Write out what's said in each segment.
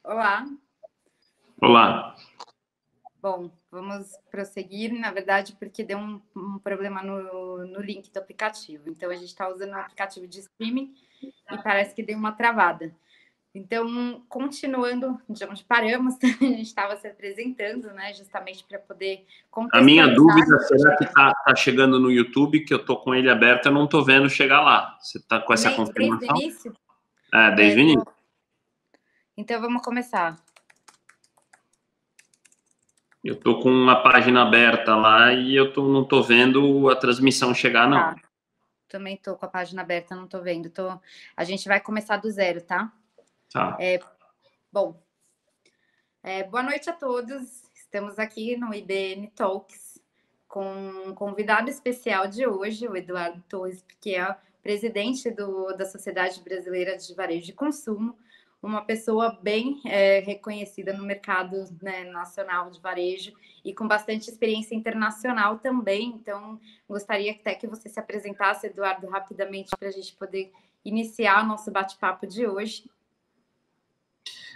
Olá. Olá. Bom, vamos prosseguir, na verdade, porque deu um problema no link do aplicativo. Então, a gente está usando um aplicativo de streaming e parece que deu uma travada. Então, continuando de onde paramos, a gente estava se apresentando, né, justamente para poder A minha contextualizar. dúvida, será que está chegando no YouTube, que eu estou com ele aberto, eu não estou vendo chegar lá. Você está com essa confirmação? Desde o início? Desde o início. Então, vamos começar. Eu estou com uma página aberta lá e não estou vendo a transmissão chegar, não. Tá. Também estou com a página aberta, não estou vendo. A gente vai começar do zero, tá? Tá. Bom, boa noite a todos. Estamos aqui no IBN Talks com um convidado especial de hoje, o Eduardo Torres, que é presidente da Sociedade Brasileira de Varejo de Consumo, uma pessoa bem reconhecida no mercado, né, nacional de varejo e com bastante experiência internacional também. Então, gostaria até que você se apresentasse, Eduardo, rapidamente, para a gente poder iniciar o nosso bate-papo de hoje.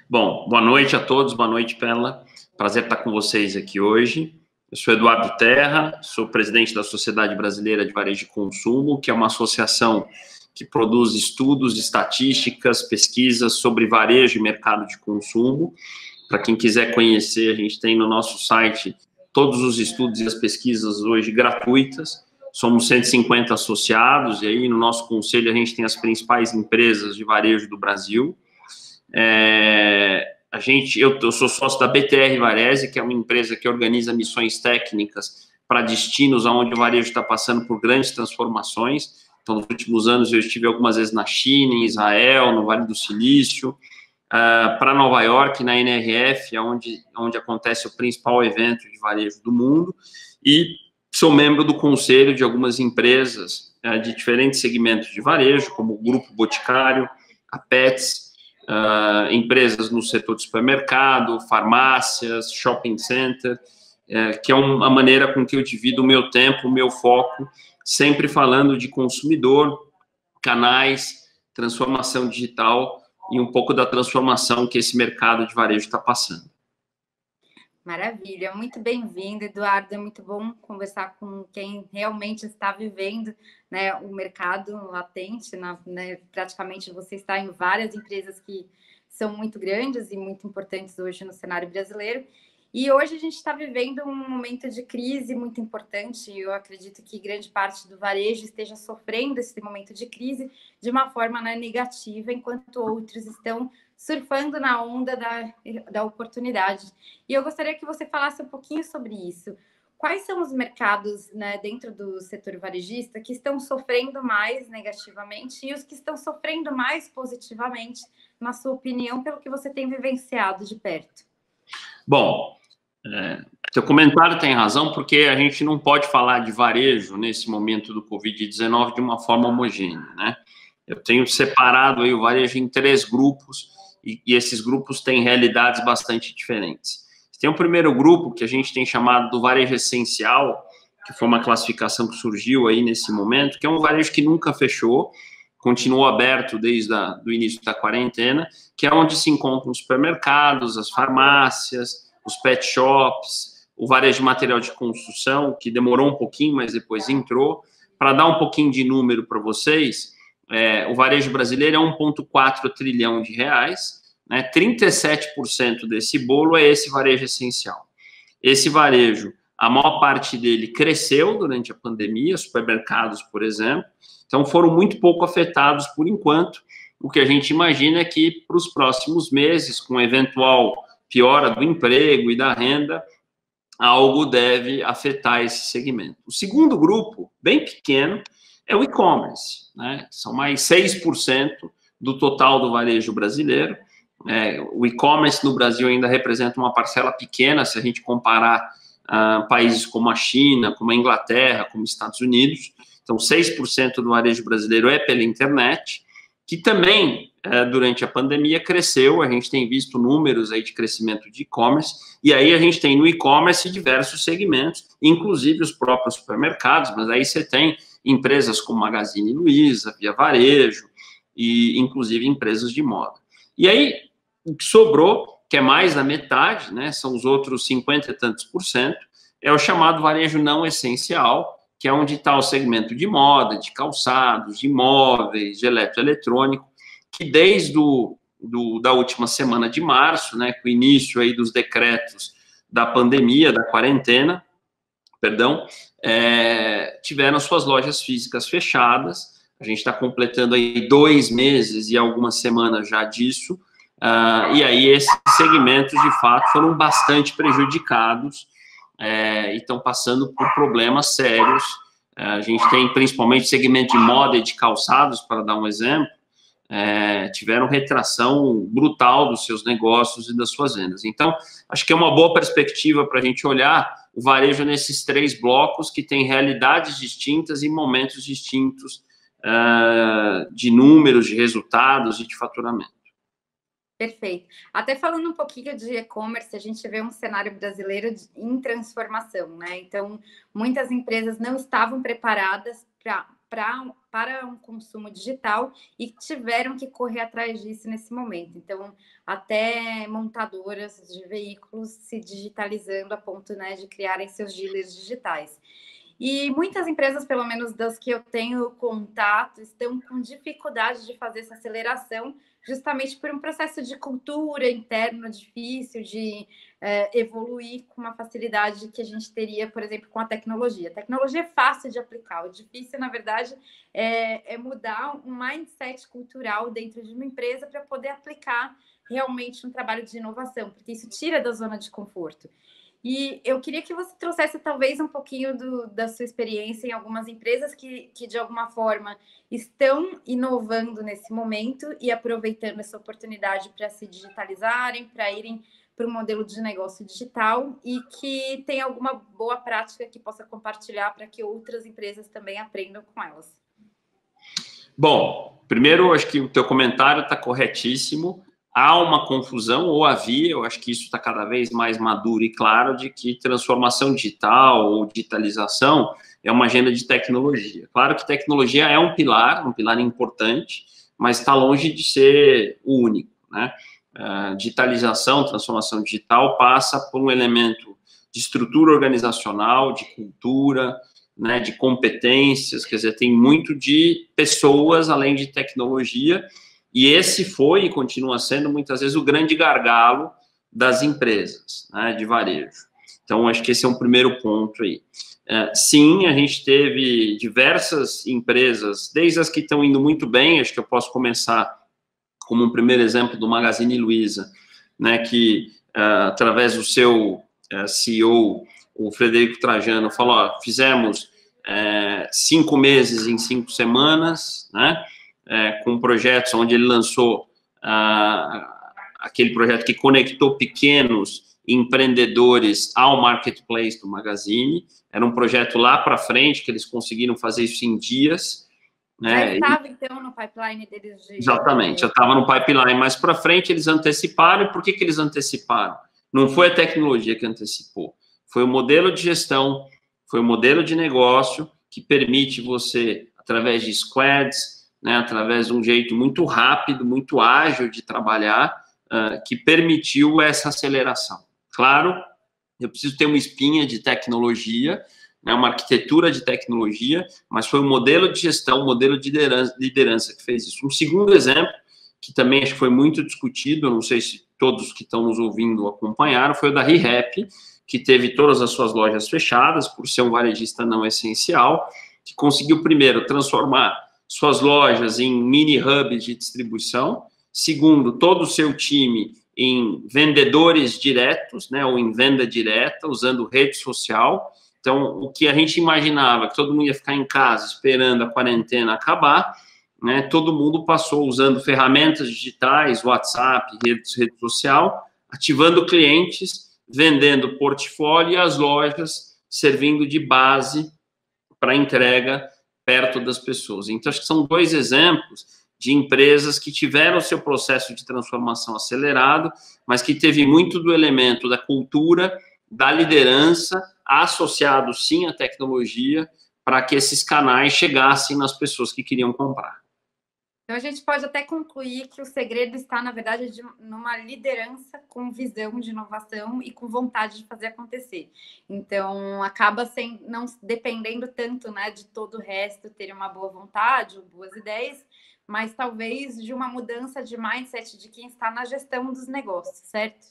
Bom, boa noite a todos, boa noite, Pela. Prazer estar com vocês aqui hoje. Eu sou Eduardo Terra, sou presidente da Sociedade Brasileira de Varejo de Consumo, que é uma associação que produz estudos, estatísticas, pesquisas sobre varejo e mercado de consumo. Para quem quiser conhecer, a gente tem no nosso site todos os estudos e as pesquisas hoje gratuitas. Somos 150 associados e aí no nosso conselho a gente tem as principais empresas de varejo do Brasil. Eu sou sócio da BTR Varese, que é uma empresa que organiza missões técnicas para destinos onde o varejo está passando por grandes transformações. Então, nos últimos anos, eu estive algumas vezes na China, em Israel, no Vale do Silício, para Nova York, na NRF, onde acontece o principal evento de varejo do mundo, e sou membro do conselho de algumas empresas de diferentes segmentos de varejo, como o Grupo Boticário, a Pets, empresas no setor de supermercado, farmácias, shopping center, que é uma maneira com que eu divido o meu tempo, o meu foco, sempre falando de consumidor, canais, transformação digital e um pouco da transformação que esse mercado de varejo está passando. Maravilha, muito bem-vindo, Eduardo. É muito bom conversar com quem realmente está vivendo, né, o mercado latente. Né, praticamente você está em várias empresas que são muito grandes e muito importantes hoje no cenário brasileiro. E hoje a gente está vivendo um momento de crise muito importante. Eu acredito que grande parte do varejo esteja sofrendo esse momento de crise de uma forma, né, negativa, enquanto outros estão surfando na onda da oportunidade. E eu gostaria que você falasse um pouquinho sobre isso. Quais são os mercados, né, dentro do setor varejista que estão sofrendo mais negativamente e os que estão sofrendo mais positivamente, na sua opinião, pelo que você tem vivenciado de perto? Bom, seu comentário tem razão, porque a gente não pode falar de varejo nesse momento do Covid-19 de uma forma homogênea, né? Eu tenho separado aí o varejo em 3 grupos, e esses grupos têm realidades bastante diferentes. Tem o primeiro grupo, que a gente tem chamado do varejo essencial, que foi uma classificação que surgiu aí nesse momento, que é um varejo que nunca fechou, continuou aberto desde o início da quarentena, que é onde se encontram os supermercados, as farmácias, os pet shops, o varejo de material de construção, que demorou um pouquinho, mas depois entrou. Para dar um pouquinho de número para vocês, o varejo brasileiro é 1,4 trilhão de reais, né? 37% desse bolo é esse varejo essencial. Esse varejo, a maior parte dele cresceu durante a pandemia, supermercados, por exemplo, então foram muito pouco afetados por enquanto. O que a gente imagina é que para os próximos meses, com eventual piora do emprego e da renda, algo deve afetar esse segmento. O segundo grupo, bem pequeno, é o e-commerce, né? São mais 6% do total do varejo brasileiro. O e-commerce no Brasil ainda representa uma parcela pequena, se a gente comparar países como a China, como a Inglaterra, como os Estados Unidos. Então, 6% do varejo brasileiro é pela internet, que também, durante a pandemia, cresceu. A gente tem visto números aí de crescimento de e-commerce, e aí a gente tem no e-commerce diversos segmentos, inclusive os próprios supermercados, mas aí você tem empresas como Magazine Luiza, Via Varejo, e inclusive empresas de moda. E aí, o que sobrou que é mais da metade, né, são os outros 50 e tantos por cento, é o chamado varejo não essencial, que é onde está o segmento de moda, de calçados, de imóveis, de eletroeletrônico, que desde da última semana de março, né, com o início aí dos decretos da pandemia, da quarentena, perdão, tiveram suas lojas físicas fechadas. A gente está completando aí 2 meses e algumas semanas já disso, e aí esses segmentos, de fato, foram bastante prejudicados e estão passando por problemas sérios. A gente tem, principalmente, segmento de moda e de calçados, para dar um exemplo, tiveram retração brutal dos seus negócios e das suas vendas. Então, acho que é uma boa perspectiva para a gente olhar o varejo nesses 3 blocos que têm realidades distintas e momentos distintos de números, de resultados e de faturamento. Perfeito. Até falando um pouquinho de e-commerce, a gente vê um cenário brasileiro em transformação, né? Então, muitas empresas não estavam preparadas para um consumo digital e tiveram que correr atrás disso nesse momento. Então, até montadoras de veículos se digitalizando a ponto, né, de criarem seus dealers digitais. E muitas empresas, pelo menos das que eu tenho contato, estão com dificuldade de fazer essa aceleração, justamente por um processo de cultura interno difícil, de evoluir com uma facilidade que a gente teria, por exemplo, com a tecnologia. A tecnologia é fácil de aplicar, o difícil, na verdade, é mudar um mindset cultural dentro de uma empresa para poder aplicar realmente um trabalho de inovação, porque isso tira da zona de conforto. E eu queria que você trouxesse talvez um pouquinho da sua experiência em algumas empresas que de alguma forma estão inovando nesse momento e aproveitando essa oportunidade para se digitalizarem, para irem para um modelo de negócio digital e que tem alguma boa prática que possa compartilhar para que outras empresas também aprendam com elas. Bom, primeiro, acho que o teu comentário está corretíssimo. Há uma confusão, ou havia, eu acho que isso está cada vez mais maduro e claro, de que transformação digital ou digitalização é uma agenda de tecnologia. Claro que tecnologia é um pilar importante, mas está longe de ser o único, né? Digitalização, transformação digital passa por um elemento de estrutura organizacional, de cultura, né, de competências, quer dizer, tem muito de pessoas além de tecnologia. E esse foi e continua sendo, muitas vezes, o grande gargalo das empresas, né, de varejo. Então, acho que esse é um primeiro ponto aí. Sim, a gente teve diversas empresas, desde as que estão indo muito bem, acho que eu posso começar como um primeiro exemplo do Magazine Luiza, né, que, através do seu CEO, o Frederico Trajano, falou, ó, fizemos 5 meses em 5 semanas, né, com projetos onde ele lançou aquele projeto que conectou pequenos empreendedores ao marketplace do Magazine. Era um projeto lá para frente, que eles conseguiram fazer isso em dias. Já estava, então, no pipeline deles? Exatamente, já estava no pipeline. Mais para frente, eles anteciparam. E por que eles anteciparam? Não foi a tecnologia que antecipou. Foi o modelo de gestão, foi o modelo de negócio que permite você, através de squads, né, através de um jeito muito rápido, muito ágil de trabalhar, que permitiu essa aceleração. Claro, eu preciso ter uma espinha de tecnologia, né, uma arquitetura de tecnologia, mas foi o modelo de gestão, o modelo de liderança que fez isso. Um segundo exemplo, que também acho que foi muito discutido, eu não sei se todos que estão nos ouvindo acompanharam, foi o da ReHap, que teve todas as suas lojas fechadas, por ser um varejista não essencial, que conseguiu, primeiro, transformar suas lojas em mini hubs de distribuição. Segundo, todo o seu time em vendedores diretos, né, ou em venda direta, usando rede social. Então, o que a gente imaginava, que todo mundo ia ficar em casa esperando a quarentena acabar, né, todo mundo passou usando ferramentas digitais, WhatsApp, rede social, ativando clientes, vendendo portfólio e as lojas servindo de base para entrega perto das pessoas. Então, acho que são 2 exemplos de empresas que tiveram o seu processo de transformação acelerado, mas que teve muito do elemento da cultura, da liderança, associado, sim, à tecnologia, para que esses canais chegassem nas pessoas que queriam comprar. Então, a gente pode até concluir que o segredo está, na verdade, numa liderança com visão de inovação e com vontade de fazer acontecer. Então, acaba não dependendo tanto, né, de todo o resto ter uma boa vontade ou boas ideias, mas talvez de uma mudança de mindset de quem está na gestão dos negócios, certo?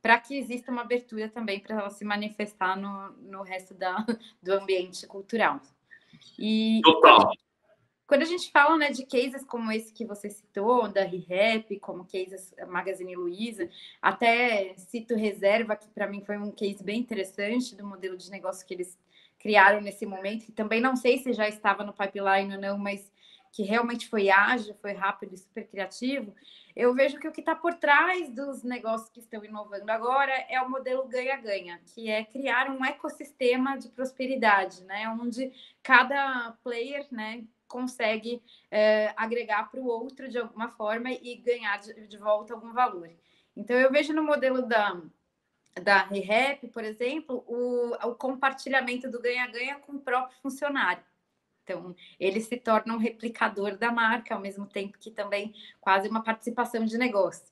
Para que exista uma abertura também para ela se manifestar no resto do ambiente cultural. E Total. quando a gente fala, né, de cases como esse que você citou, da ReHap, como cases Magazine Luiza, até cito Reserva, que para mim foi um case bem interessante do modelo de negócio que eles criaram nesse momento, que também não sei se já estava no pipeline ou não, mas que realmente foi ágil, foi rápido e super criativo. Eu vejo que o que está por trás dos negócios que estão inovando agora é o modelo ganha-ganha, que é criar um ecossistema de prosperidade, né, onde cada player, né, consegue agregar para o outro de alguma forma e ganhar de volta algum valor. Então, eu vejo no modelo da ReHap, por exemplo, o compartilhamento do ganha-ganha com o próprio funcionário. Então, ele se torna um replicador da marca, ao mesmo tempo que também quase uma participação de negócio.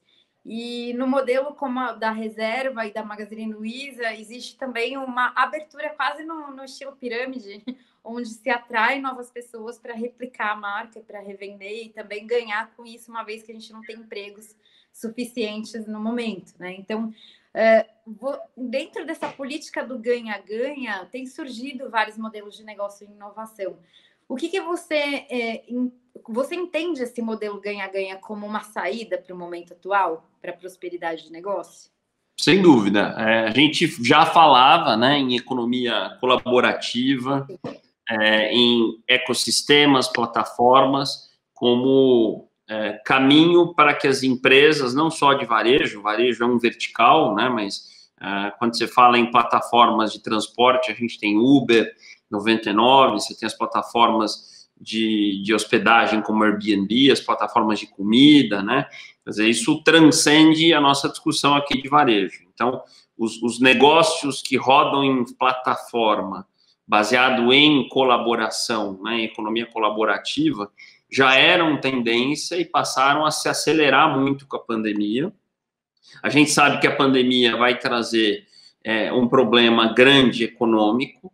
E no modelo como a da Reserva e da Magazine Luiza, existe também uma abertura quase no estilo pirâmide, onde se atrai novas pessoas para replicar a marca, para revender e também ganhar com isso, uma vez que a gente não tem empregos suficientes no momento, né? Então, dentro dessa política do ganha-ganha, tem surgido vários modelos de negócio e inovação. O que você entende esse modelo ganha-ganha como uma saída para o momento atual, para a prosperidade de negócio? Sem dúvida. A gente já falava, né, em economia colaborativa, em ecossistemas, plataformas, como caminho para que as empresas, não só de varejo é um vertical, né, mas quando você fala em plataformas de transporte, a gente tem Uber, 99, você tem as plataformas de hospedagem como Airbnb, as plataformas de comida, né? Quer dizer, isso transcende a nossa discussão aqui de varejo. Então, os negócios que rodam em plataforma, baseado em colaboração, né, em economia colaborativa, já eram tendência e passaram a se acelerar muito com a pandemia. A gente sabe que a pandemia vai trazer um problema grande econômico,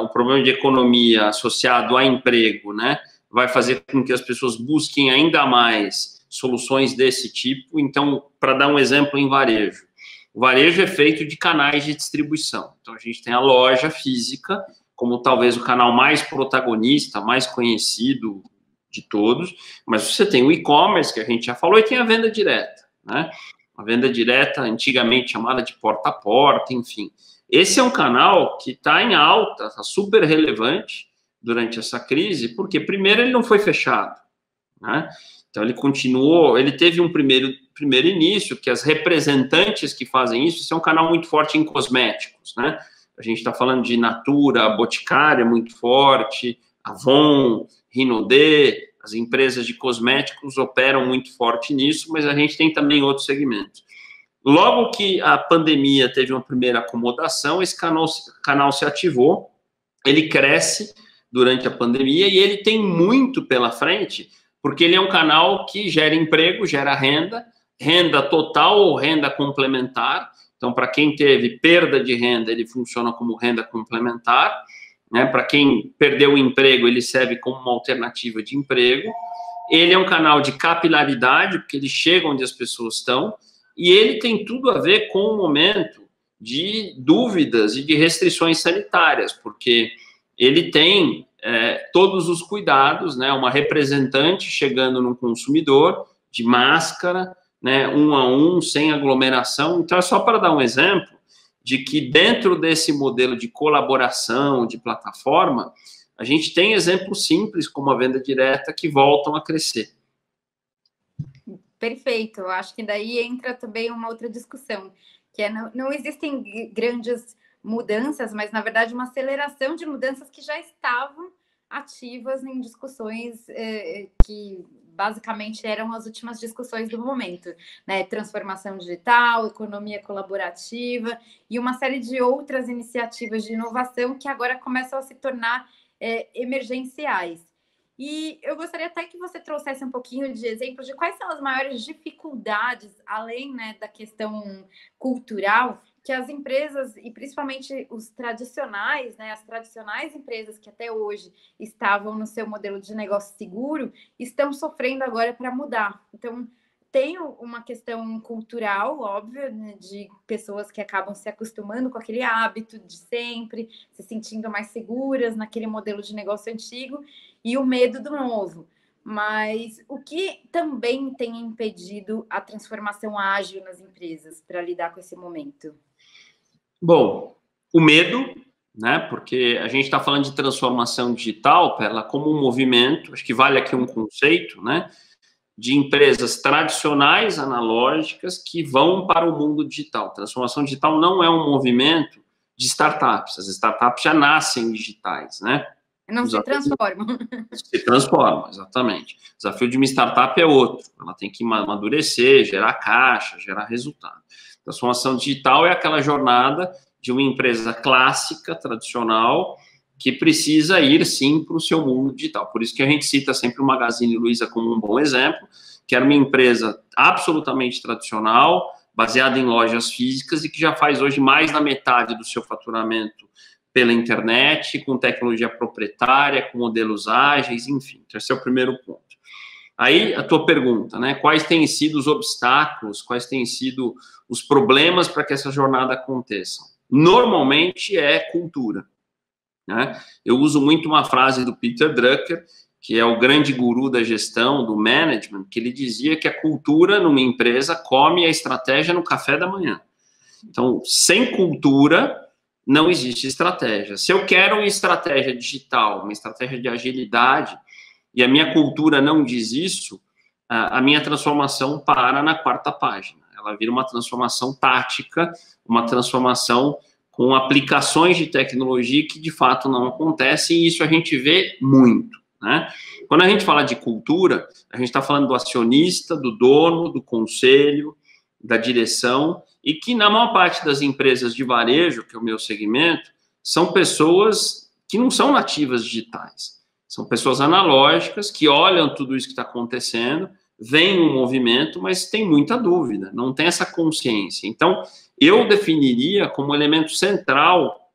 o problema de economia associado a emprego, né, vai fazer com que as pessoas busquem ainda mais soluções desse tipo. Então, para dar um exemplo em varejo, o varejo é feito de canais de distribuição. Então, a gente tem a loja física, como talvez o canal mais protagonista, mais conhecido de todos, mas você tem o e-commerce, que a gente já falou, e tem a venda direta, né? A venda direta, antigamente chamada de porta a porta, enfim. Esse é um canal que está em alta, está super relevante durante essa crise, porque, primeiro, ele não foi fechado, né? Então, ele continuou, ele teve um primeiro início, que as representantes que fazem isso é um canal muito forte em cosméticos, né? A gente está falando de Natura, Boticário é muito forte, Avon, Rinodê, as empresas de cosméticos operam muito forte nisso, mas a gente tem também outros segmentos. Logo que a pandemia teve uma primeira acomodação, esse canal se ativou, ele cresce durante a pandemia e ele tem muito pela frente, porque ele é um canal que gera emprego, gera renda, renda total ou renda complementar. Então, para quem teve perda de renda, ele funciona como renda complementar, né? Para quem perdeu o emprego, ele serve como uma alternativa de emprego. Ele é um canal de capilaridade, porque ele chega onde as pessoas estão, e ele tem tudo a ver com o momento de dúvidas e de restrições sanitárias, porque ele tem todos os cuidados, né? Uma representante chegando no consumidor, de máscara, né? 1 a 1, sem aglomeração. Então, é só para dar um exemplo de que dentro desse modelo de colaboração, de plataforma, a gente tem exemplos simples, como a venda direta, que voltam a crescer. Perfeito. Eu acho que daí entra também uma outra discussão, que não existem grandes mudanças, mas, na verdade, uma aceleração de mudanças que já estavam ativas em discussões que basicamente eram as últimas discussões do momento, né? Transformação digital, economia colaborativa e uma série de outras iniciativas de inovação que agora começam a se tornar emergenciais. E eu gostaria até que você trouxesse um pouquinho de exemplo de quais são as maiores dificuldades, além, né, da questão cultural, que as empresas, e principalmente os tradicionais, né, as tradicionais empresas que até hoje estavam no seu modelo de negócio seguro, estão sofrendo agora para mudar. Então, tem uma questão cultural, óbvio, né, de pessoas que acabam se acostumando com aquele hábito de sempre, se sentindo mais seguras naquele modelo de negócio antigo, e o medo do novo. Mas o que também tem impedido a transformação ágil nas empresas para lidar com esse momento? Bom, o medo, né? Porque a gente está falando de transformação digital, Perla, como um movimento, acho que vale aqui um conceito, né? De empresas tradicionais, analógicas, que vão para o mundo digital. Transformação digital não é um movimento de startups. As startups já nascem digitais, né? Não se transformam. Se transformam, exatamente. O desafio de uma startup é outro. Ela tem que amadurecer, gerar caixa, gerar resultado. Transformação digital é aquela jornada de uma empresa clássica, tradicional, que precisa ir, sim, para o seu mundo digital. Por isso que a gente cita sempre o Magazine Luiza como um bom exemplo, que era uma empresa absolutamente tradicional, baseada em lojas físicas e que já faz hoje mais da metade do seu faturamento pela internet, com tecnologia proprietária, com modelos ágeis, enfim. Esse é o primeiro ponto. Aí, a tua pergunta, né? Quais têm sido os obstáculos, quais têm sido os problemas para que essa jornada aconteça? Normalmente é cultura, né? Eu uso muito uma frase do Peter Drucker, que é o grande guru da gestão, do management, que ele dizia que a cultura numa empresa come a estratégia no café da manhã. Então, sem cultura, não existe estratégia. Se eu quero uma estratégia digital, uma estratégia de agilidade, e a minha cultura não diz isso, a minha transformação para na quarta página. Ela vira uma transformação tática, uma transformação com aplicações de tecnologia que, de fato, não acontecem, e isso a gente vê muito, né? Quando a gente fala de cultura, a gente está falando do acionista, do dono, do conselho, da direção, e que, na maior parte das empresas de varejo, que é o meu segmento, são pessoas que não são nativas digitais. São pessoas analógicas que olham tudo isso que está acontecendo, veem um movimento, mas tem muita dúvida, não tem essa consciência. Então, eu definiria como elemento central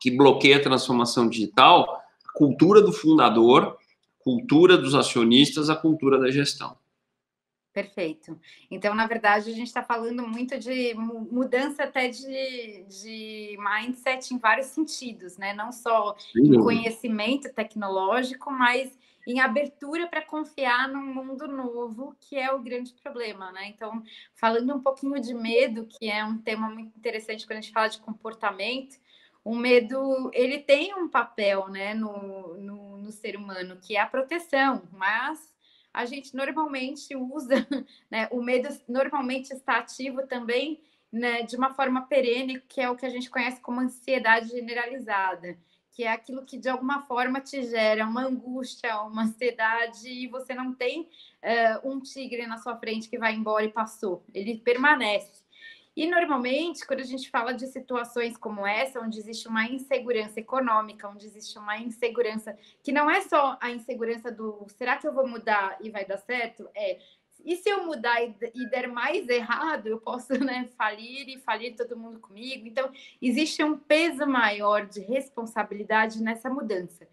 que bloqueia a transformação digital a cultura do fundador, a cultura dos acionistas, a cultura da gestão. Perfeito. Então, na verdade, a gente está falando muito de mudança até de mindset em vários sentidos, né? Não só em conhecimento tecnológico, mas em abertura para confiar num mundo novo, que é o grande problema, né? Então, falando um pouquinho de medo, que é um tema muito interessante quando a gente fala de comportamento, o medo, ele tem um papel, né, no ser humano, que é a proteção, mas a gente normalmente usa, né, o medo normalmente está ativo também, né, de uma forma perene, que é o que a gente conhece como ansiedade generalizada, que é aquilo que de alguma forma te gera uma angústia, uma ansiedade, e você não tem um tigre na sua frente que vai embora e passou, ele permanece. E, normalmente, quando a gente fala de situações como essa, onde existe uma insegurança econômica, onde existe uma insegurança, que não é só a insegurança do será que eu vou mudar e vai dar certo? E se eu mudar e der mais errado, eu posso, né, falir e falir todo mundo comigo? Então, existe um peso maior de responsabilidade nessa mudança.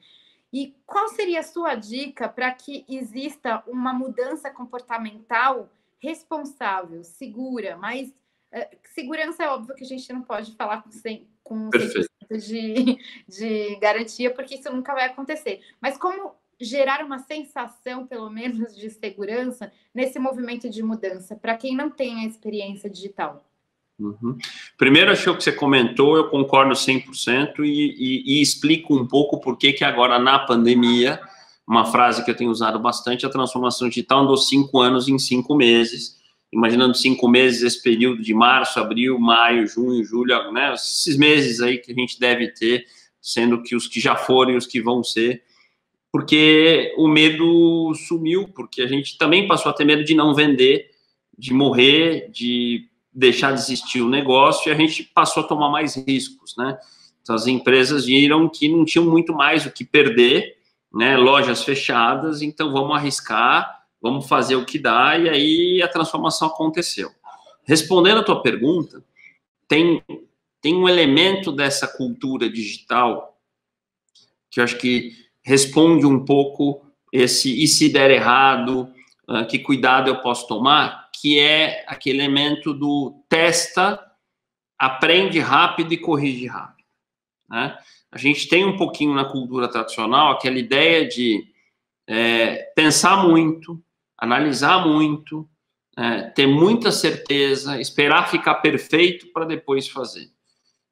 E qual seria a sua dica para que exista uma mudança comportamental responsável, segura, mas segurança é óbvio que a gente não pode falar com 100% de garantia, porque isso nunca vai acontecer. Mas como gerar uma sensação, pelo menos, de segurança nesse movimento de mudança, para quem não tem a experiência digital? Uhum. Primeiro, acho que o que você comentou, eu concordo 100% e explico um pouco por que agora, na pandemia, uma frase que eu tenho usado bastante, a transformação digital andou 5 anos em 5 meses, imaginando 5 meses, esse período de março, abril, maio, junho, julho, né, esses meses aí que a gente deve ter, sendo que os que já foram e os que vão ser, porque o medo sumiu, porque a gente também passou a ter medo de não vender, de morrer, de deixar de existir o negócio, e a gente passou a tomar mais riscos, né? Então, as empresas viram que não tinham muito mais o que perder né, lojas fechadas, então vamos arriscar, vamos fazer o que dá, e aí a transformação aconteceu. Respondendo a tua pergunta, tem um elemento dessa cultura digital que eu acho que responde um pouco esse e se der errado, que cuidado eu posso tomar, que é aquele elemento do testa, aprende rápido e corrige rápido, né? A gente tem um pouquinho na cultura tradicional aquela ideia de pensar muito, analisar muito, ter muita certeza, esperar ficar perfeito para depois fazer.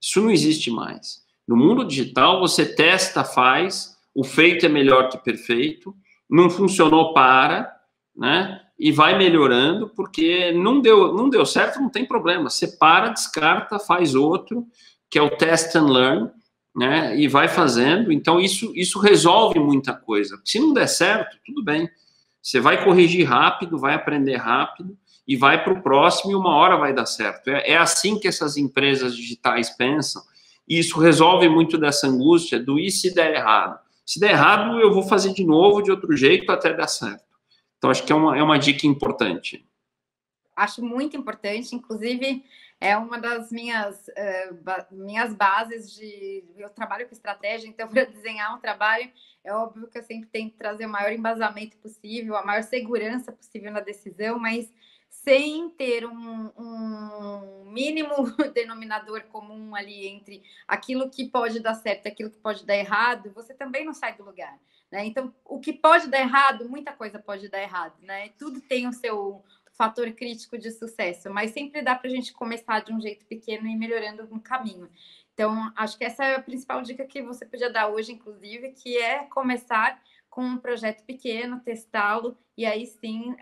Isso não existe mais. No mundo digital, você testa, faz, o feito é melhor que perfeito, não funcionou, né? E vai melhorando, porque não deu certo, não tem problema. Você para, descarta, faz outro, que é o test and learn, né? E vai fazendo. Então, isso resolve muita coisa. Se não der certo, tudo bem. Você vai corrigir rápido, vai aprender rápido, e vai para o próximo e uma hora vai dar certo. É assim que essas empresas digitais pensam, e isso resolve muito dessa angústia do e se der errado? Se der errado, eu vou fazer de novo, de outro jeito, até dar certo. Então, acho que é uma dica importante. Acho muito importante, inclusive é uma das minhas bases de... Eu trabalho com estratégia, então para desenhar um trabalho, é óbvio que eu sempre tento trazer o maior embasamento possível, a maior segurança possível na decisão, mas sem ter um mínimo denominador comum ali entre aquilo que pode dar certo e aquilo que pode dar errado, você também não sai do lugar, né? Então, o que pode dar errado, muita coisa pode dar errado, né? Tudo tem o seu fator crítico de sucesso, mas sempre dá para a gente começar de um jeito pequeno e ir melhorando no caminho. Então, acho que essa é a principal dica que você podia dar hoje, inclusive, que é começar com um projeto pequeno, testá-lo e aí sim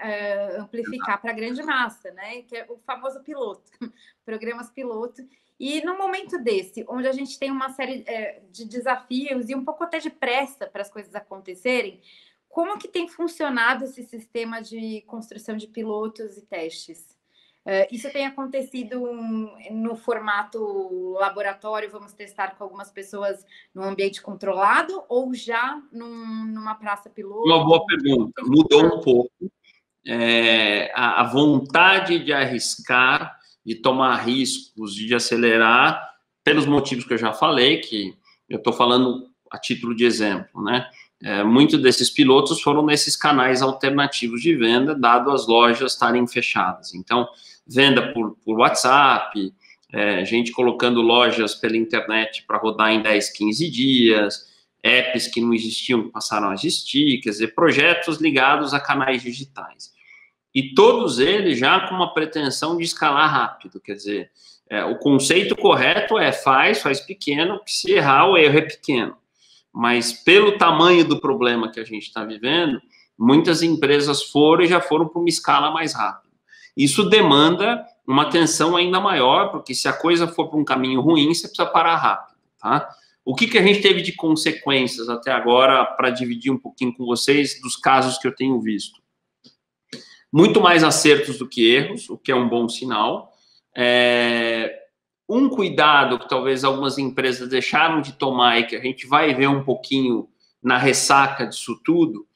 amplificar para a grande massa, né? Que é o famoso piloto, programas piloto. E no momento desse, onde a gente tem uma série de desafios e um pouco até de pressa para as coisas acontecerem, como que tem funcionado esse sistema de construção de pilotos e testes? Isso tem acontecido no formato laboratório, vamos testar com algumas pessoas no ambiente controlado, ou já numa praça piloto? Uma boa pergunta. Mudou um pouco. A vontade de arriscar, de tomar riscos, de acelerar, pelos motivos que eu já falei, que eu estou falando a título de exemplo, né? Muitos desses pilotos foram nesses canais alternativos de venda, dado as lojas estarem fechadas. Então, venda por WhatsApp, gente colocando lojas pela internet para rodar em 10, 15 dias, apps que não existiam, que passaram a existir, quer dizer, projetos ligados a canais digitais. E todos eles já com uma pretensão de escalar rápido, quer dizer, o conceito correto é faz pequeno, que se errar, o erro é pequeno. Mas pelo tamanho do problema que a gente está vivendo, muitas empresas foram e já foram para uma escala mais rápida. Isso demanda uma atenção ainda maior, porque se a coisa for para um caminho ruim, você precisa parar rápido, tá? O que a gente teve de consequências até agora, para dividir um pouquinho com vocês, dos casos que eu tenho visto? Muito mais acertos do que erros, o que é um bom sinal. Um cuidado que talvez algumas empresas deixaram de tomar e que a gente vai ver um pouquinho na ressaca disso tudo,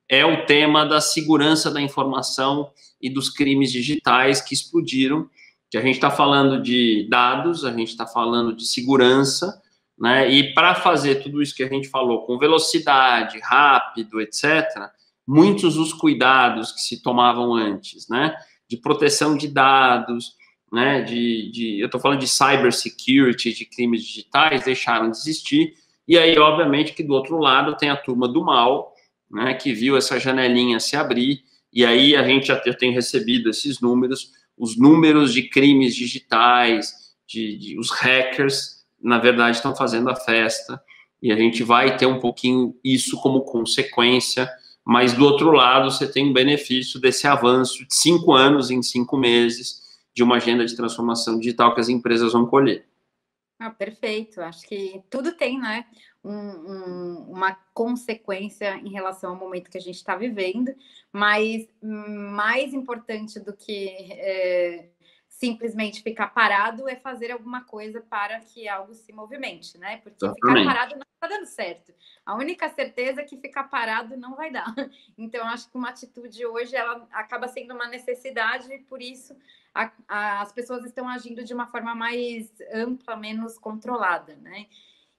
é o tema da segurança da informação e dos crimes digitais que explodiram, que a gente está falando de dados, a gente está falando de segurança, né? E para fazer tudo isso que a gente falou com velocidade, rápido, etc., muitos dos cuidados que se tomavam antes, né? De proteção de dados, né, eu estou falando de cybersecurity, de crimes digitais, deixaram de existir, e aí, obviamente, que do outro lado tem a turma do mal, né, que viu essa janelinha se abrir, e aí a gente já tem recebido esses números, os números de crimes digitais, os hackers, na verdade, estão fazendo a festa, e a gente vai ter um pouquinho isso como consequência, mas do outro lado você tem o benefício desse avanço de 5 anos em 5 meses, de uma agenda de transformação digital que as empresas vão colher. Perfeito. Acho que tudo tem, né, uma consequência em relação ao momento que a gente está vivendo, mas mais importante do que simplesmente ficar parado é fazer alguma coisa para que algo se movimente, né? Porque Exatamente. ficar parado não está dando certo. A única certeza é que ficar parado não vai dar. Então, acho que uma atitude hoje, ela acaba sendo uma necessidade, e por isso as pessoas estão agindo de uma forma mais ampla, menos controlada, né?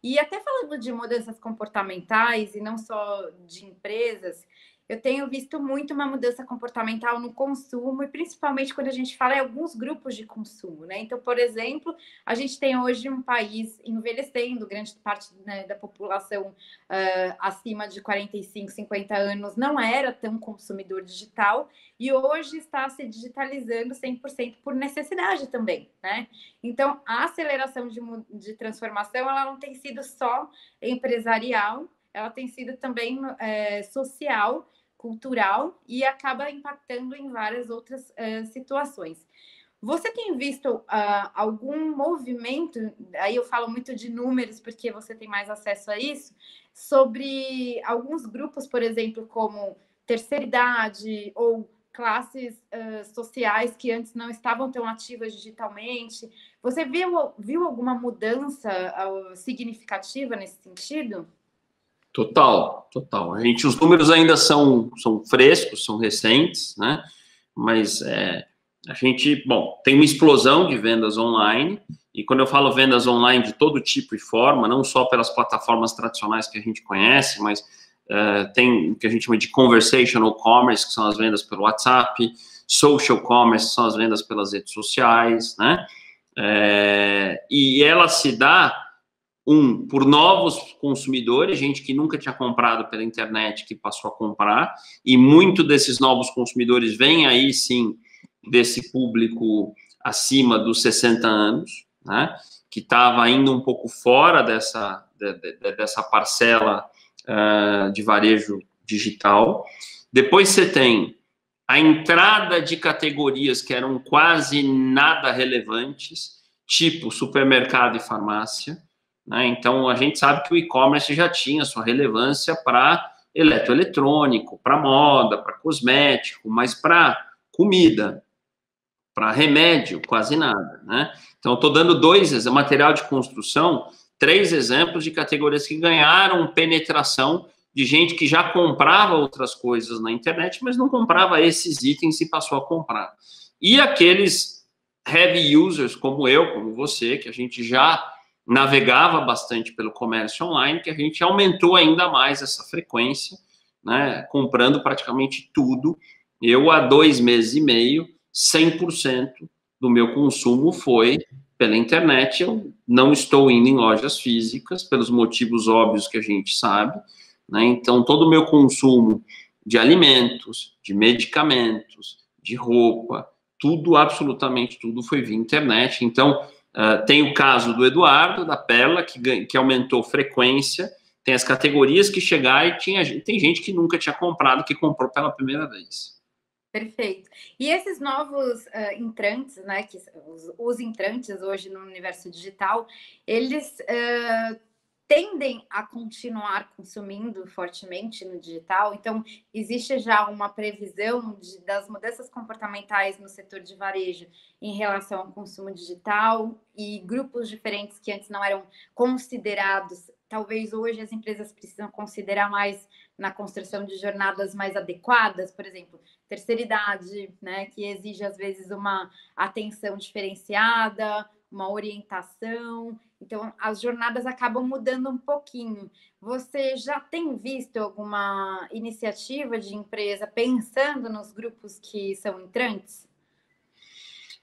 E até falando de mudanças comportamentais, e não só de empresas, eu tenho visto muito uma mudança comportamental no consumo, e principalmente quando a gente fala em alguns grupos de consumo, né? Então, por exemplo, a gente tem hoje um país envelhecendo, grande parte, né, da população acima de 45, 50 anos não era tão consumidor digital, e hoje está se digitalizando 100% por necessidade também, né? Então, a aceleração de transformação, ela não tem sido só empresarial, ela tem sido também social, cultural, e acaba impactando em várias outras situações. Você tem visto algum movimento, aí eu falo muito de números, porque você tem mais acesso a isso, sobre alguns grupos, por exemplo, como terceira idade ou classes sociais que antes não estavam tão ativas digitalmente? Você viu alguma mudança significativa nesse sentido? Total, total. Os números ainda são frescos, são recentes, né? Mas a gente, bom, tem uma explosão de vendas online, e quando eu falo vendas online de todo tipo e forma, não só pelas plataformas tradicionais que a gente conhece, mas tem o que a gente chama de conversational commerce, que são as vendas pelo WhatsApp, social commerce, que são as vendas pelas redes sociais, né? E ela se dá por novos consumidores, gente que nunca tinha comprado pela internet, que passou a comprar, e muito desses novos consumidores vêm aí, sim, desse público acima dos 60 anos, né, que estava ainda um pouco fora dessa parcela de varejo digital. Depois você tem a entrada de categorias que eram quase nada relevantes, tipo supermercado e farmácia, né? Então, a gente sabe que o e-commerce já tinha sua relevância para eletroeletrônico, para moda, para cosmético, mas para comida, para remédio, quase nada, né? Então, estou dando material de construção, 3 exemplos de categorias que ganharam penetração de gente que já comprava outras coisas na internet, mas não comprava esses itens e passou a comprar. E aqueles heavy users como eu, como você, que a gente já navegava bastante pelo comércio online, que a gente aumentou ainda mais essa frequência, né, comprando praticamente tudo. Eu, há 2 meses e meio, 100% do meu consumo foi pela internet. Eu não estou indo em lojas físicas, pelos motivos óbvios que a gente sabe, né? Então, todo o meu consumo de alimentos, de medicamentos, de roupa, tudo, absolutamente tudo, foi via internet. Então, tem o caso do Eduardo, da Perla, que aumentou frequência, tem as categorias que chegaram e tem gente que nunca tinha comprado, que comprou pela primeira vez. Perfeito. E esses novos entrantes, né, que os entrantes hoje no universo digital, eles tendem a continuar consumindo fortemente no digital. Então, existe já uma previsão das mudanças comportamentais no setor de varejo em relação ao consumo digital, e grupos diferentes que antes não eram considerados, talvez hoje as empresas precisam considerar mais na construção de jornadas mais adequadas, por exemplo, terceira idade, né, que exige às vezes uma atenção diferenciada, uma orientação. Então, as jornadas acabam mudando um pouquinho. Você já tem visto alguma iniciativa de empresa pensando nos grupos que são entrantes?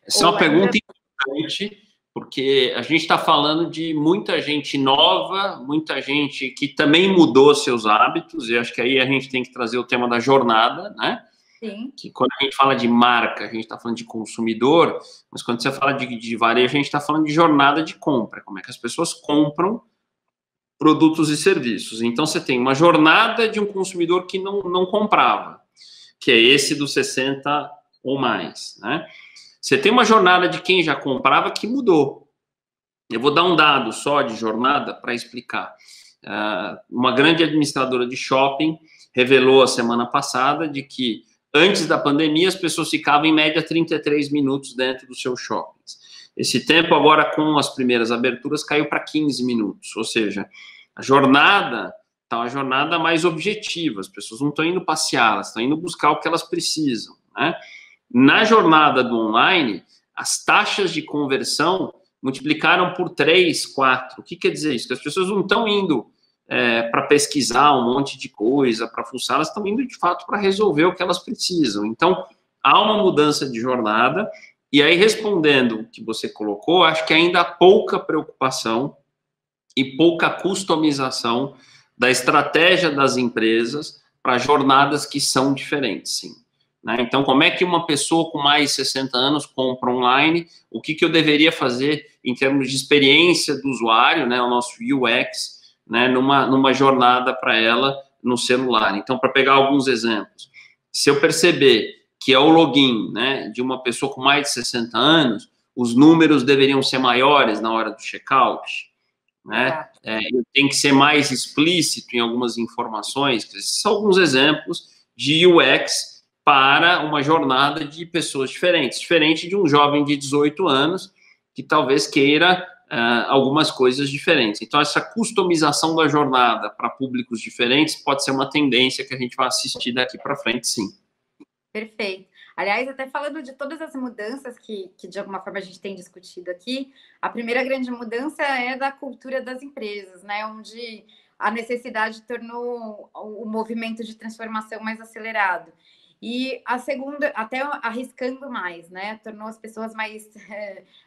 Essa é uma pergunta importante, porque a gente está falando de muita gente nova, muita gente que também mudou seus hábitos, e acho que aí a gente tem que trazer o tema da jornada, né? Sim. Que quando a gente fala de marca, a gente está falando de consumidor, mas quando você fala de varejo, a gente está falando de jornada de compra, como é que as pessoas compram produtos e serviços. Então, você tem uma jornada de um consumidor que não comprava, que é esse dos 60 ou mais, né? Você tem uma jornada de quem já comprava que mudou. Eu vou dar um dado só de jornada para explicar. Uma grande administradora de shopping revelou a semana passada de que Antes da pandemia, as pessoas ficavam, em média, 33 minutos dentro dos seus shoppings. Esse tempo, agora, com as primeiras aberturas, caiu para 15 minutos. Ou seja, a jornada está uma jornada mais objetiva. As pessoas não estão indo passear, elas estão indo buscar o que elas precisam, né? Na jornada do online, as taxas de conversão multiplicaram por 3, 4. O que quer dizer isso? Que as pessoas não estão indo para pesquisar um monte de coisa, para fuçar, elas estão indo, de fato, para resolver o que elas precisam. Então, há uma mudança de jornada, e aí, respondendo o que você colocou, acho que ainda há pouca preocupação e pouca customização da estratégia das empresas para jornadas que são diferentes, sim. Né? Então, como é que uma pessoa com mais de 60 anos compra online? O que eu deveria fazer em termos de experiência do usuário, né, o nosso UX, né, numa jornada para ela no celular? Então, para pegar alguns exemplos, se eu perceber que é o login, né, de uma pessoa com mais de 60 anos, os números deveriam ser maiores na hora do checkout, né? Tem que ser mais explícito em algumas informações. Esses são alguns exemplos de UX para uma jornada de pessoas diferentes, diferente de um jovem de 18 anos que talvez queira algumas coisas diferentes. Então, essa customização da jornada para públicos diferentes pode ser uma tendência que a gente vai assistir daqui para frente, sim. Perfeito. Aliás, até falando de todas as mudanças que de alguma forma a gente tem discutido aqui, a primeira grande mudança é da cultura das empresas, né? Onde a necessidade tornou o movimento de transformação mais acelerado. E a segunda, até arriscando mais, né? Tornou as pessoas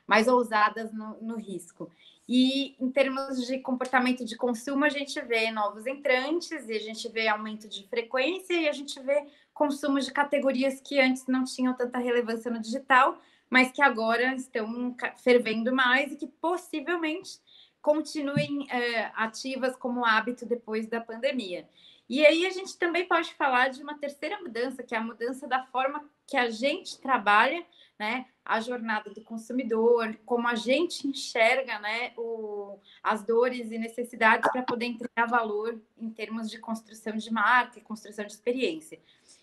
mais ousadas no risco. E em termos de comportamento de consumo, a gente vê novos entrantes, e a gente vê aumento de frequência, e a gente vê consumo de categorias que antes não tinham tanta relevância no digital, mas que agora estão fervendo mais e que possivelmente continuem ativas como hábito depois da pandemia. E aí a gente também pode falar de uma terceira mudança, que é a mudança da forma que a gente trabalha, né, a jornada do consumidor, como a gente enxerga, né, as dores e necessidades para poder entregar valor em termos de construção de marca e construção de experiência.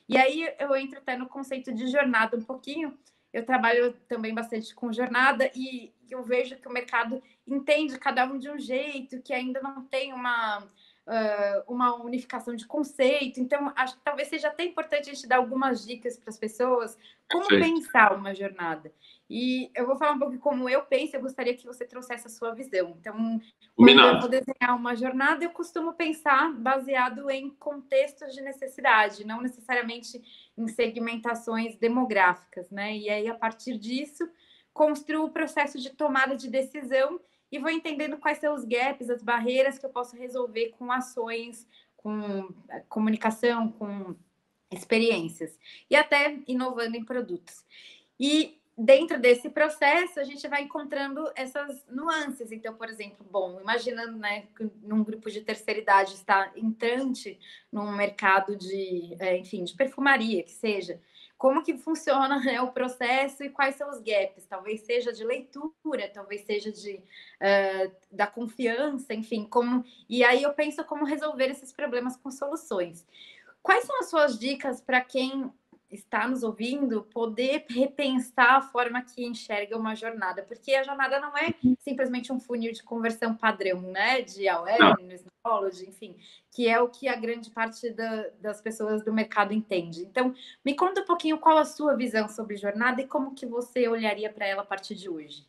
E aí eu entro até no conceito de jornada um pouquinho. Eu trabalho também bastante com jornada e eu vejo que o mercado entende cada um de um jeito, que ainda não tem uma unificação de conceito. Então, acho que talvez seja até importante a gente dar algumas dicas para as pessoas como pensar uma jornada. E eu vou falar um pouco como eu penso, eu gostaria que você trouxesse a sua visão. Então, quando eu vou desenhar uma jornada, eu costumo pensar baseado em contextos de necessidade, não necessariamente em segmentações demográficas, né? E aí, a partir disso, construo o processo de tomada de decisão e vou entendendo quais são os gaps, as barreiras que eu posso resolver com ações, com comunicação, com experiências, e até inovando em produtos. E dentro desse processo, a gente vai encontrando essas nuances. Então, por exemplo, imaginando, né, que num grupo de terceira idade está entrante num mercado de perfumaria, que seja, como que funciona, né, o processo e quais são os gaps? Talvez seja de leitura, talvez seja da confiança, enfim, e aí eu penso como resolver esses problemas com soluções. Quais são as suas dicas para quem está nos ouvindo poder repensar a forma que enxerga uma jornada? Porque a jornada não é simplesmente um funil de conversão padrão, né? De awareness, knowledge, enfim, que é o que a grande parte das pessoas do mercado entende. Então, me conta um pouquinho qual a sua visão sobre jornada e como que você olharia para ela a partir de hoje.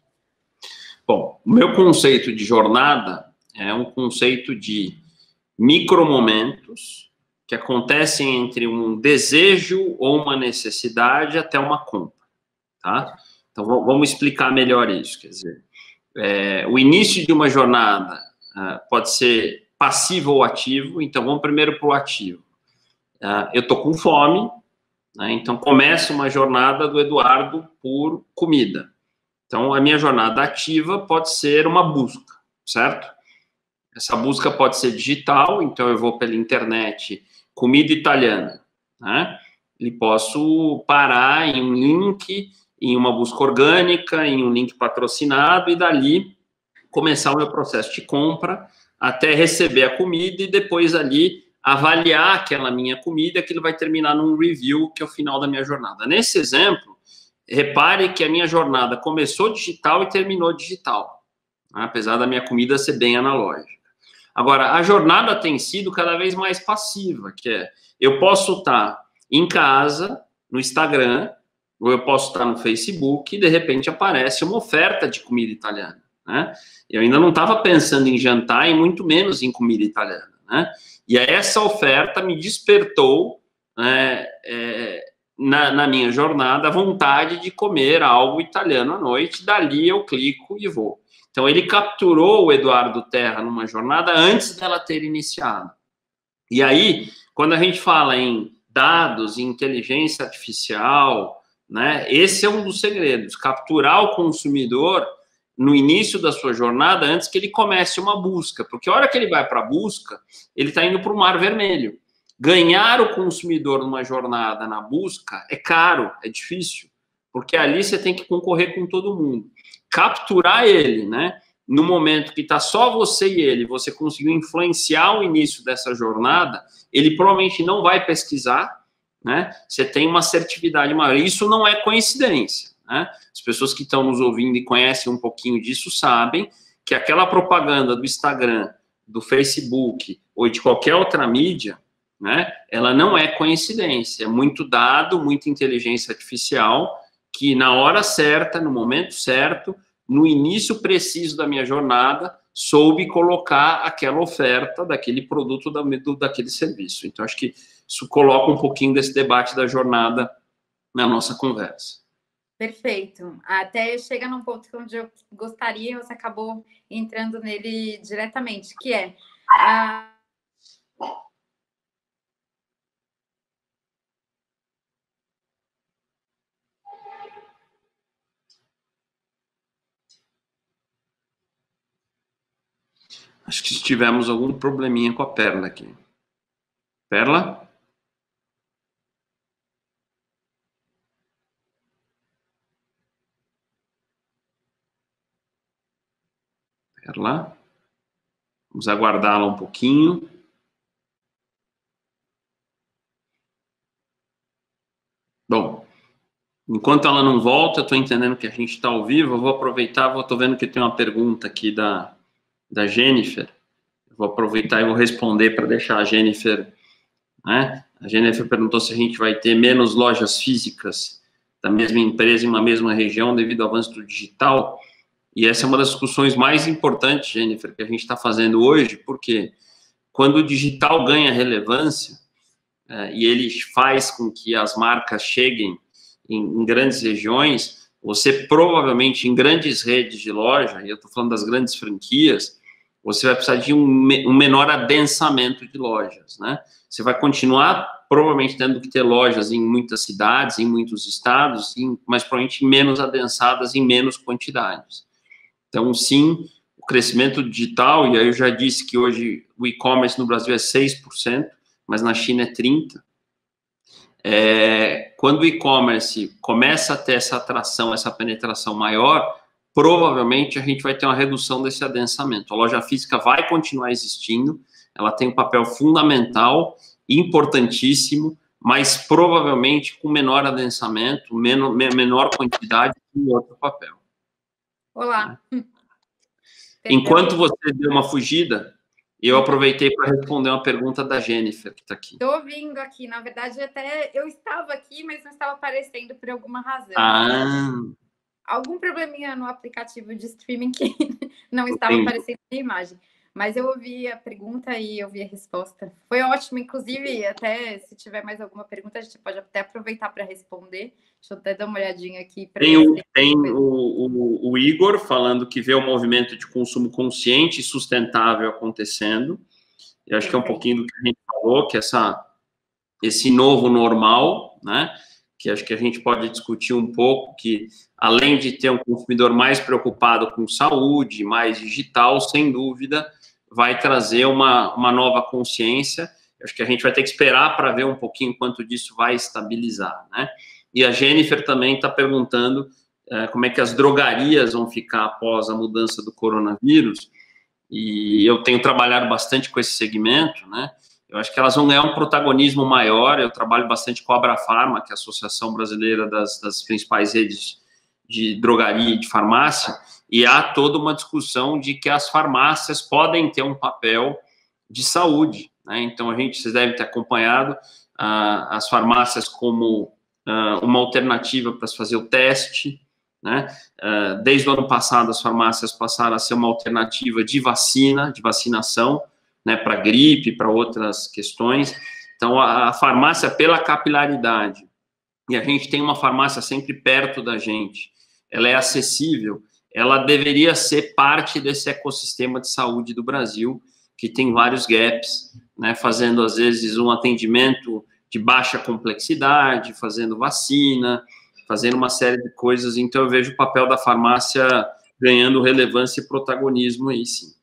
Bom, o meu conceito de jornada é um conceito de micromomentos que acontecem entre um desejo ou uma necessidade até uma compra, tá? Então, vamos explicar melhor isso. Quer dizer, o início de uma jornada pode ser passivo ou ativo. Então, vamos primeiro para o ativo. Eu estou com fome, né? Então começa uma jornada do Eduardo por comida. Então, a minha jornada ativa pode ser uma busca, certo? Essa busca pode ser digital, então eu vou pela internet, comida italiana, né? E posso parar em um link, em uma busca orgânica, em um link patrocinado, e dali começar o meu processo de compra até receber a comida e depois ali avaliar aquela minha comida, que ele vai terminar num review, que é o final da minha jornada. Nesse exemplo, repare que a minha jornada começou digital e terminou digital, né? Apesar da minha comida ser bem analógica. Agora, a jornada tem sido cada vez mais passiva, que é, eu posso estar em casa, no Instagram, ou eu posso estar no Facebook, e de repente aparece uma oferta de comida italiana, né? Eu ainda não estava pensando em jantar e muito menos em comida italiana, né? E essa oferta me despertou, né, na minha jornada a vontade de comer algo italiano à noite, dali eu clico e vou. Então, ele capturou o Eduardo Terra numa jornada antes dela ter iniciado. E aí, quando a gente fala em dados, em inteligência artificial, né, esse é um dos segredos, capturar o consumidor no início da sua jornada antes que ele comece uma busca, porque a hora que ele vai para a busca, ele está indo para o mar vermelho. Ganhar o consumidor numa jornada na busca é caro, é difícil, porque ali você tem que concorrer com todo mundo. Capturar ele, né, no momento que está só você e ele, você conseguiu influenciar o início dessa jornada, ele provavelmente não vai pesquisar, né, você tem uma assertividade maior. Isso não é coincidência, né? As pessoas que estão nos ouvindo e conhecem um pouquinho disso sabem que aquela propaganda do Instagram, do Facebook ou de qualquer outra mídia, né, ela não é coincidência, é muito dado, muita inteligência artificial, que na hora certa, no momento certo, no início preciso da minha jornada, soube colocar aquela oferta daquele produto, daquele serviço. Então, acho que isso coloca um pouquinho desse debate da jornada na nossa conversa. Perfeito. Até chega num ponto onde eu gostaria, você acabou entrando nele diretamente, que é Acho que tivemos algum probleminha com a Perla aqui. Perla? Perla? Vamos aguardá-la um pouquinho. Bom, enquanto ela não volta, eu estou entendendo que a gente está ao vivo, eu vou aproveitar, estou vendo que tem uma pergunta aqui da Jennifer. Eu vou aproveitar e vou responder para deixar a Jennifer, né? A Jennifer perguntou se a gente vai ter menos lojas físicas da mesma empresa em uma mesma região devido ao avanço do digital. E essa é uma das discussões mais importantes, Jennifer, que a gente está fazendo hoje, porque quando o digital ganha relevância, e ele faz com que as marcas cheguem em grandes regiões, você provavelmente em grandes redes de loja, e eu estou falando das grandes franquias, você vai precisar de um menor adensamento de lojas, né? Você vai continuar provavelmente tendo que ter lojas em muitas cidades, em muitos estados, mas provavelmente menos adensadas, em menos quantidades. Então, sim, o crescimento digital, e aí eu já disse que hoje o e-commerce no Brasil é 6%, mas na China é 30%. Quando o e-commerce começa a ter essa atração, essa penetração maior, provavelmente a gente vai ter uma redução desse adensamento. A loja física vai continuar existindo, ela tem um papel fundamental, importantíssimo, mas provavelmente com menor adensamento, menor quantidade e outro papel. Olá. Enquanto você deu uma fugida, eu aproveitei para responder uma pergunta da Jennifer, que está aqui. Estou ouvindo aqui. Na verdade, até eu estava aqui, mas não estava aparecendo por alguma razão. Algum probleminha no aplicativo de streaming que não estava aparecendo na imagem. Mas eu ouvi a pergunta e eu vi a resposta. Foi ótimo, inclusive, até se tiver mais alguma pergunta, a gente pode até aproveitar para responder. Deixa eu até dar uma olhadinha aqui. Tem o Igor falando que vê o movimento de consumo consciente e sustentável acontecendo. Eu acho que é um pouquinho do que a gente falou, que esse novo normal, né? Que acho que a gente pode discutir um pouco, que além de ter um consumidor mais preocupado com saúde, mais digital, sem dúvida, vai trazer uma nova consciência. Acho que a gente vai ter que esperar para ver um pouquinho quanto disso vai estabilizar, né? E a Jennifer também está perguntando como é que as drogarias vão ficar após a mudança do coronavírus. E eu tenho trabalhado bastante com esse segmento, né? eu acho que elas vão ganhar um protagonismo maior. Eu trabalho bastante com a Abrafarma, que é a Associação Brasileira das principais redes de drogaria e de farmácia, e há toda uma discussão de que as farmácias podem ter um papel de saúde, né? Então, vocês devem ter acompanhado as farmácias como uma alternativa para se fazer o teste, né? Desde o ano passado, as farmácias passaram a ser uma alternativa de vacinação, né, para gripe, para outras questões. Então, a farmácia, pela capilaridade, e a gente tem uma farmácia sempre perto da gente, ela é acessível, ela deveria ser parte desse ecossistema de saúde do Brasil, que tem vários gaps, né, fazendo, às vezes, um atendimento de baixa complexidade, fazendo vacina, fazendo uma série de coisas. Então, eu vejo o papel da farmácia ganhando relevância e protagonismo aí, sim.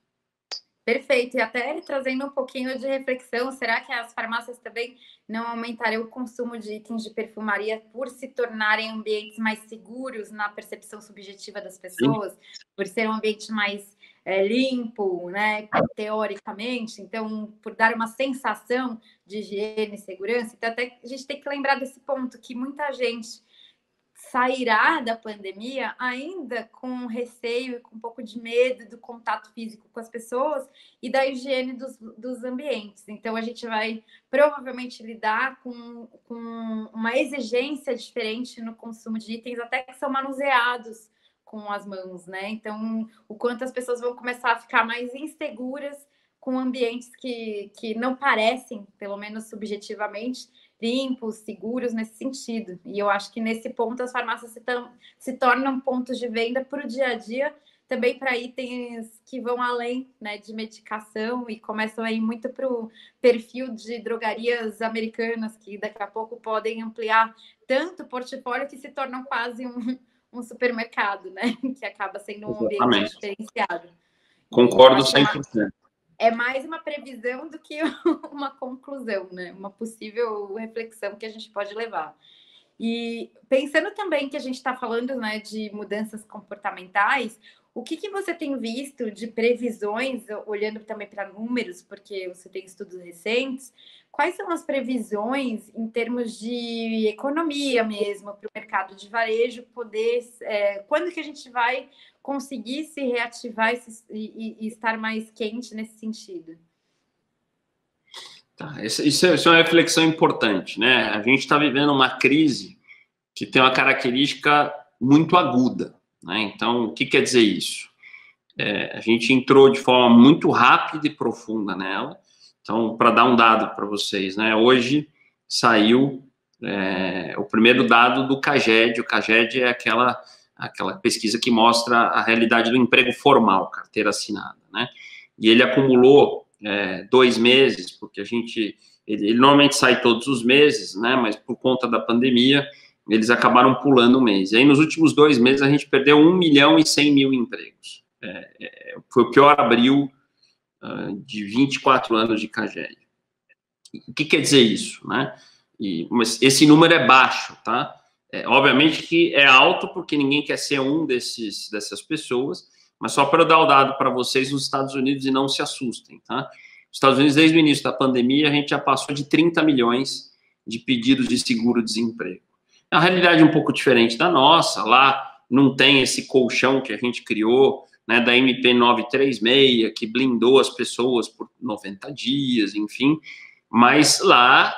Perfeito, e até trazendo um pouquinho de reflexão, será que as farmácias também não aumentariam o consumo de itens de perfumaria por se tornarem ambientes mais seguros na percepção subjetiva das pessoas, sim, por ser um ambiente mais limpo, né, teoricamente, então, por dar uma sensação de higiene e segurança? Então, até a gente tem que lembrar desse ponto, que muita gente sairá da pandemia ainda com receio e com um pouco de medo do contato físico com as pessoas e da higiene dos ambientes. Então, a gente vai provavelmente lidar com uma exigência diferente no consumo de itens, até que são manuseados com as mãos, né? Então, o quanto as pessoas vão começar a ficar mais inseguras com ambientes que não parecem, pelo menos subjetivamente, limpos, seguros nesse sentido. E eu acho que nesse ponto as farmácias se tornam pontos de venda para o dia a dia, também para itens que vão além, né, de medicação e começam a ir muito para o perfil de drogarias americanas, que daqui a pouco podem ampliar tanto o portfólio que se tornam quase um supermercado, né, que acaba sendo um ambiente diferenciado. Concordo 100%. É mais uma previsão do que uma conclusão, né? Uma possível reflexão que a gente pode levar. E pensando também que a gente está falando, né, de mudanças comportamentais, o que você tem visto de previsões, olhando também para números, porque você tem estudos recentes, quais são as previsões em termos de economia mesmo, para o mercado de varejo poder... quando que a gente vai conseguir se reativar e estar mais quente nesse sentido? Tá, isso é uma reflexão importante, né? A gente está vivendo uma crise que tem uma característica muito aguda, né? Então, o que quer dizer isso? A gente entrou de forma muito rápida e profunda nela. Então, para dar um dado para vocês, né? Hoje saiu o primeiro dado do CAGED. O CAGED é aquela pesquisa que mostra a realidade do emprego formal, carteira assinada, né? E ele acumulou 2 meses, porque ele normalmente sai todos os meses, né? Mas por conta da pandemia, eles acabaram pulando um mês. E aí, nos últimos 2 meses, a gente perdeu 1.100.000 empregos. Foi o pior abril de 24 anos de CAGED. O que quer dizer isso, né? Mas esse número é baixo, tá? Obviamente que é alto, porque ninguém quer ser dessas pessoas, mas só para eu dar o dado para vocês, nos Estados Unidos, e não se assustem, tá? Nos Estados Unidos, desde o início da pandemia, a gente já passou de 30 milhões de pedidos de seguro-desemprego. É uma realidade um pouco diferente da nossa. Lá não tem esse colchão que a gente criou, né, da MP 936, que blindou as pessoas por 90 dias, enfim. Mas lá,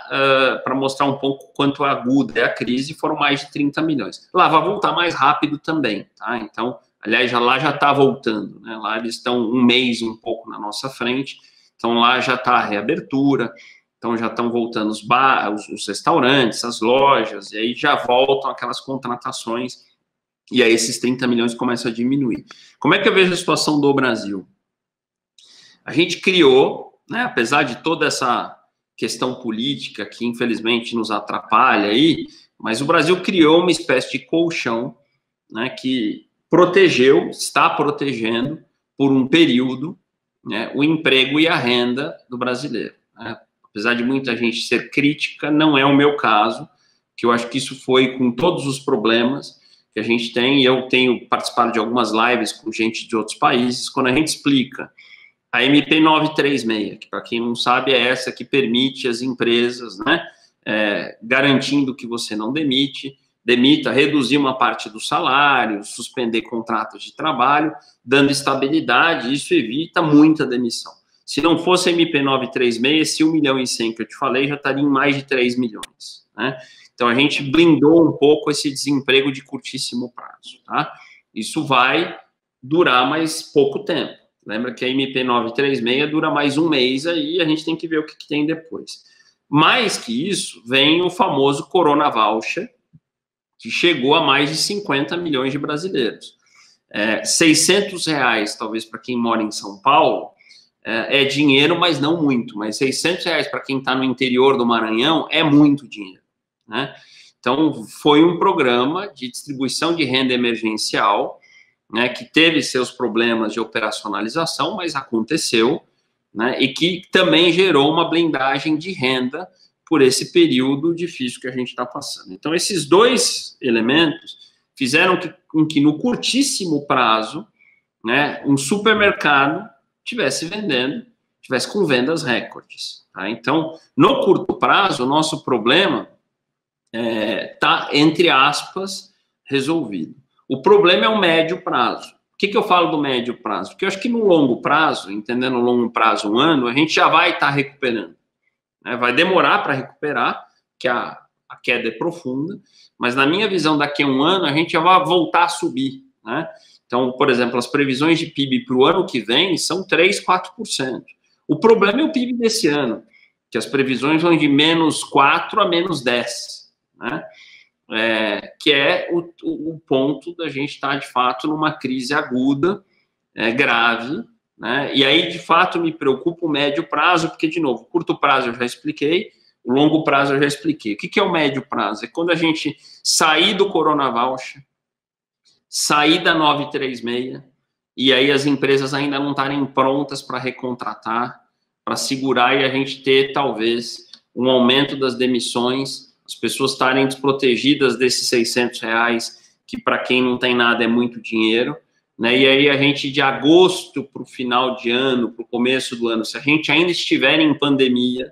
para mostrar um pouco quanto aguda é a crise, foram mais de 30 milhões. Lá vai voltar mais rápido também, tá? Então, aliás, lá já está voltando, né? Lá eles estão um mês um pouco na nossa frente, então lá já está a reabertura, então já estão voltando os restaurantes, as lojas, e aí já voltam aquelas contratações, e aí esses 30 milhões começam a diminuir. Como é que eu vejo a situação do Brasil? A gente criou, né, apesar de toda essa questão política que infelizmente nos atrapalha aí, mas o Brasil criou uma espécie de colchão, né, que está protegendo por um período, né, o emprego e a renda do brasileiro, né? Apesar de muita gente ser crítica, não é o meu caso, que eu acho que isso foi com todos os problemas que a gente tem, e eu tenho participado de algumas lives com gente de outros países, quando a gente explica A MP 936, que para quem não sabe é essa que permite as empresas, né, garantindo que você não demita, reduzir uma parte do salário, suspender contratos de trabalho, dando estabilidade, isso evita muita demissão. Se não fosse a MP 936, esse 1 milhão e 100 que eu te falei já estaria em mais de 3 milhões, né? Então, a gente blindou um pouco esse desemprego de curtíssimo prazo, tá? Isso vai durar mais pouco tempo. Lembra que a MP 936 dura mais um mês aí, a gente tem que ver o que tem depois. Mais que isso, vem o famoso Corona Voucher, que chegou a mais de 50 milhões de brasileiros. R$600, talvez, para quem mora em São Paulo, é dinheiro, mas não muito. Mas R$600 para quem está no interior do Maranhão é muito dinheiro, né? Então, foi um programa de distribuição de renda emergencial, né, que teve seus problemas de operacionalização, mas aconteceu, né, e que também gerou uma blindagem de renda por esse período difícil que a gente está passando. Então, esses dois elementos fizeram com que no curtíssimo prazo, né, um supermercado tivesse com vendas recordes. Tá? Então, no curto prazo, o nosso problema está, entre aspas, resolvido. O problema é o médio prazo. O que eu falo do médio prazo? Porque eu acho que no longo prazo, entendendo o longo prazo, 1 ano, a gente já vai estar recuperando. Né? Vai demorar para recuperar, que a queda é profunda, mas na minha visão, daqui a 1 ano, a gente já vai voltar a subir. Né? Então, por exemplo, as previsões de PIB para o ano que vem são 3%, 4%. O problema é o PIB desse ano, que as previsões vão de -4% a -10%. Né? Que é o ponto da gente estar, de fato, numa crise aguda, grave, né? E aí, de fato, me preocupa o médio prazo, porque, de novo, curto prazo eu já expliquei, o longo prazo eu já expliquei. O que é o médio prazo? É quando a gente sair do Corona Voucher, sair da 936, e aí as empresas ainda não estarem prontas para recontratar, para segurar, e a gente ter, talvez, um aumento das demissões, as pessoas estarem desprotegidas desses R$600, que para quem não tem nada é muito dinheiro, né? E aí a gente, de agosto para o final de ano, para o começo do ano, se a gente ainda estiver em pandemia,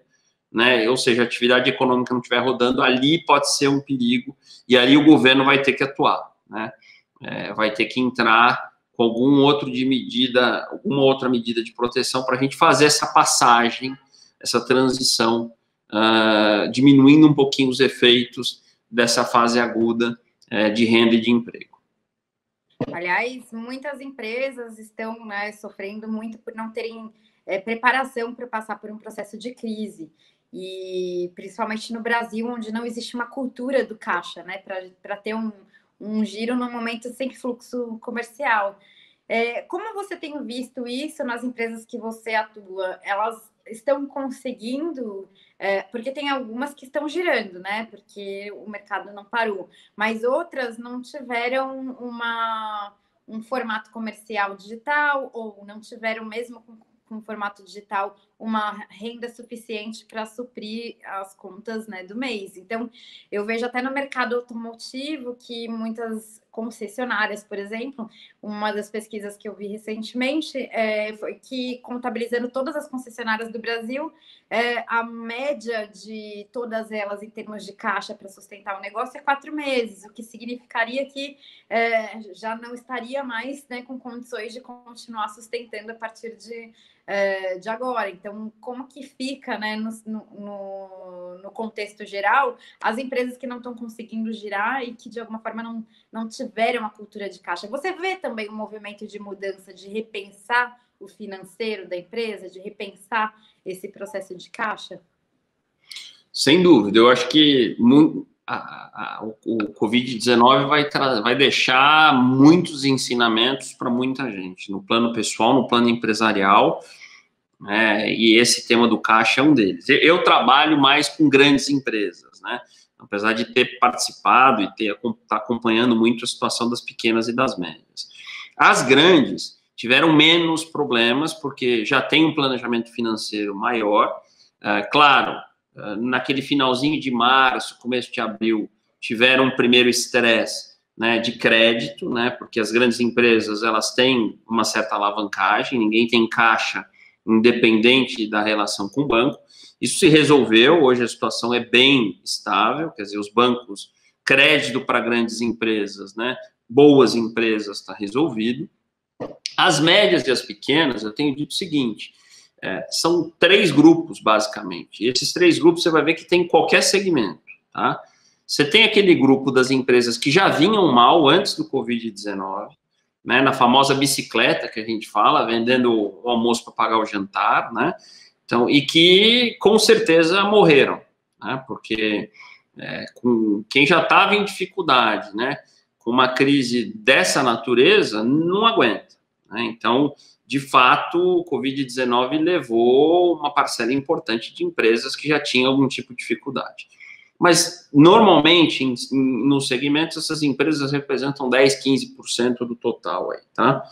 né? Ou seja, a atividade econômica não estiver rodando, ali pode ser um perigo, e ali o governo vai ter que atuar, né? Vai ter que entrar com alguma outra medida de proteção para a gente fazer essa passagem, essa transição, diminuindo um pouquinho os efeitos dessa fase aguda de renda e de emprego. Aliás, muitas empresas estão, né, sofrendo muito por não terem preparação para passar por um processo de crise. E principalmente no Brasil, onde não existe uma cultura do caixa, né, para ter um giro no momento sem fluxo comercial. Como você tem visto isso nas empresas que você atua? Elas estão conseguindo, porque tem algumas que estão girando, né? Porque o mercado não parou, mas outras não tiveram um formato comercial digital, ou não tiveram mesmo com formato digital uma renda suficiente para suprir as contas, né, do mês. Então, eu vejo até no mercado automotivo que muitas concessionárias, por exemplo, uma das pesquisas que eu vi recentemente foi que, contabilizando todas as concessionárias do Brasil, a média de todas elas em termos de caixa para sustentar o negócio é 4 meses, o que significaria que já não estaria mais, né, com condições de continuar sustentando a partir de agora. Então, como que fica, né, no contexto geral, as empresas que não estão conseguindo girar e que, de alguma forma, não tiveram a cultura de caixa? Você vê também um movimento de mudança, de repensar o financeiro da empresa, de repensar esse processo de caixa? Sem dúvida. Eu acho que o Covid-19 vai deixar muitos ensinamentos para muita gente, no plano pessoal, no plano empresarial, e esse tema do caixa é um deles. Eu trabalho mais com grandes empresas, né? Apesar de ter participado e tá acompanhando muito a situação das pequenas e das médias. As grandes tiveram menos problemas, porque já tem um planejamento financeiro maior. Claro, naquele finalzinho de março, começo de abril, tiveram um primeiro estresse, né, de crédito, né, porque as grandes empresas, elas têm uma certa alavancagem, ninguém tem caixa independente da relação com o banco. Isso se resolveu, hoje a situação é bem estável, quer dizer, os bancos, crédito para grandes empresas, né, boas empresas, está resolvido. As médias e as pequenas, eu tenho dito o seguinte, são 3 grupos, basicamente. E esses 3 grupos você vai ver que tem em qualquer segmento, tá? Você tem aquele grupo das empresas que já vinham mal antes do Covid-19, né, na famosa bicicleta que a gente fala, vendendo o almoço para pagar o jantar, né? Então, e que com certeza morreram, né? Porque com quem já estava em dificuldade, né? Com uma crise dessa natureza, não aguenta, né? Então, de fato, o Covid-19 levou uma parcela importante de empresas que já tinham algum tipo de dificuldade. Mas, normalmente, nos segmentos, essas empresas representam 10%, 15% do total aí, tá?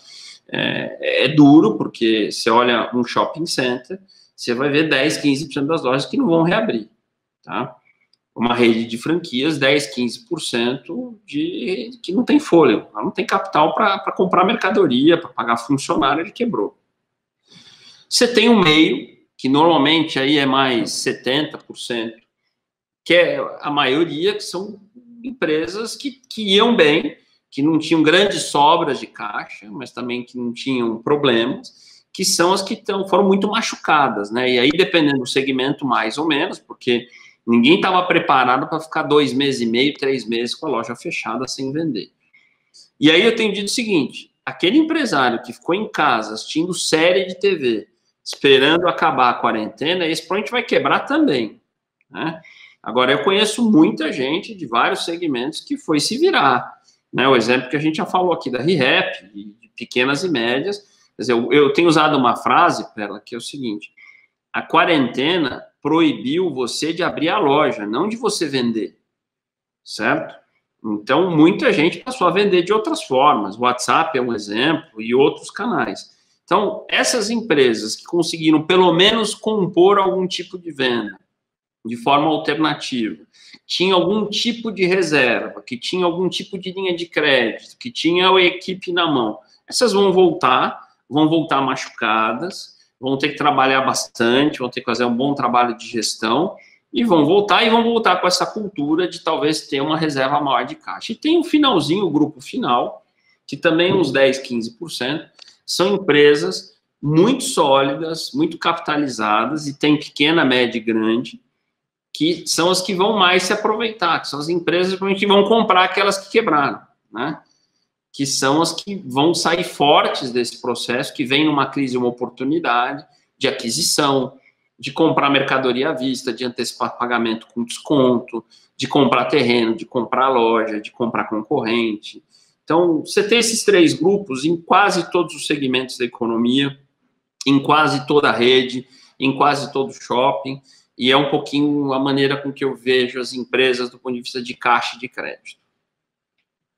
É duro, porque você olha um shopping center, você vai ver 10%, 15% das lojas que não vão reabrir, tá? Uma rede de franquias, 10%, 15% que não tem fôlego, não tem capital para comprar mercadoria, para pagar funcionário, ele quebrou. Você tem um meio, que normalmente aí é mais 70%, que é a maioria, que são empresas que iam bem, que não tinham grandes sobras de caixa, mas também que não tinham problemas, que são as que foram muito machucadas, né? E aí, dependendo do segmento, mais ou menos, porque ninguém estava preparado para ficar 2 meses e meio, 3 meses com a loja fechada sem vender. E aí eu tenho dito o seguinte, aquele empresário que ficou em casa assistindo série de TV, esperando acabar a quarentena, esse provavelmente vai quebrar também, né? Agora, eu conheço muita gente de vários segmentos que foi se virar, né? O exemplo que a gente já falou aqui da ReHap, de pequenas e médias. Quer dizer, eu tenho usado uma frase, Perla, que é o seguinte, a quarentena proibiu você de abrir a loja, não de você vender, certo? Então, muita gente passou a vender de outras formas. O WhatsApp é um exemplo e outros canais. Então, essas empresas que conseguiram, pelo menos, compor algum tipo de venda, de forma alternativa, tinha algum tipo de reserva, que tinha algum tipo de linha de crédito, que tinha a equipe na mão, essas vão voltar machucadas, vão ter que trabalhar bastante, vão ter que fazer um bom trabalho de gestão, e vão voltar com essa cultura de talvez ter uma reserva maior de caixa. E tem um finalzinho, o grupo final, que também uns 10%, 15%, são empresas muito sólidas, muito capitalizadas, e tem pequena, média e grande, que são as que vão mais se aproveitar, que são as empresas que vão comprar aquelas que quebraram, né? Que são as que vão sair fortes desse processo, que vem numa crise uma oportunidade de aquisição, de comprar mercadoria à vista, de antecipar pagamento com desconto, de comprar terreno, de comprar loja, de comprar concorrente. Então, você tem esses 3 grupos em quase todos os segmentos da economia, em quase toda a rede, em quase todo o shopping, e é um pouquinho a maneira com que eu vejo as empresas do ponto de vista de caixa e de crédito.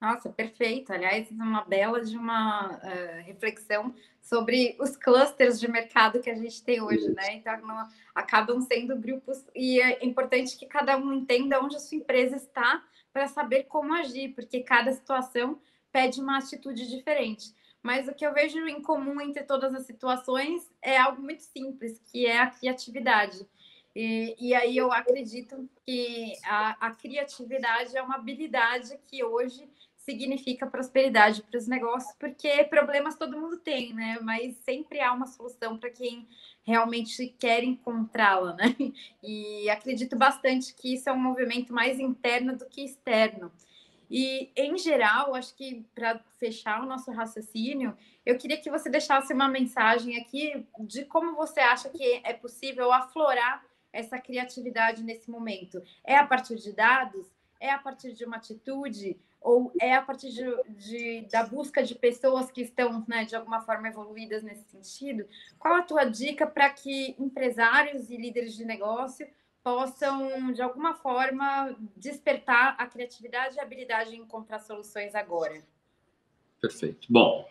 Nossa, perfeito. Aliás, uma bela de uma reflexão sobre os clusters de mercado que a gente tem hoje, né? Então, acabam sendo grupos, e é importante que cada um entenda onde a sua empresa está para saber como agir, porque cada situação pede uma atitude diferente. Mas o que eu vejo em comum entre todas as situações é algo muito simples, que é a criatividade. E aí eu acredito que a criatividade é uma habilidade que hoje significa prosperidade para os negócios, porque problemas todo mundo tem, né? Mas sempre há uma solução para quem realmente quer encontrá-la, né? E acredito bastante que isso é um movimento mais interno do que externo. E, em geral, acho que para fechar o nosso raciocínio, eu queria que você deixasse uma mensagem aqui de como você acha que é possível aflorar essa criatividade nesse momento. É a partir de dados? É a partir de uma atitude? Ou é a partir da busca de pessoas que estão, né, de alguma forma evoluídas nesse sentido? Qual a tua dica para que empresários e líderes de negócio possam, de alguma forma, despertar a criatividade e a habilidade em encontrar soluções agora? Perfeito. Bom,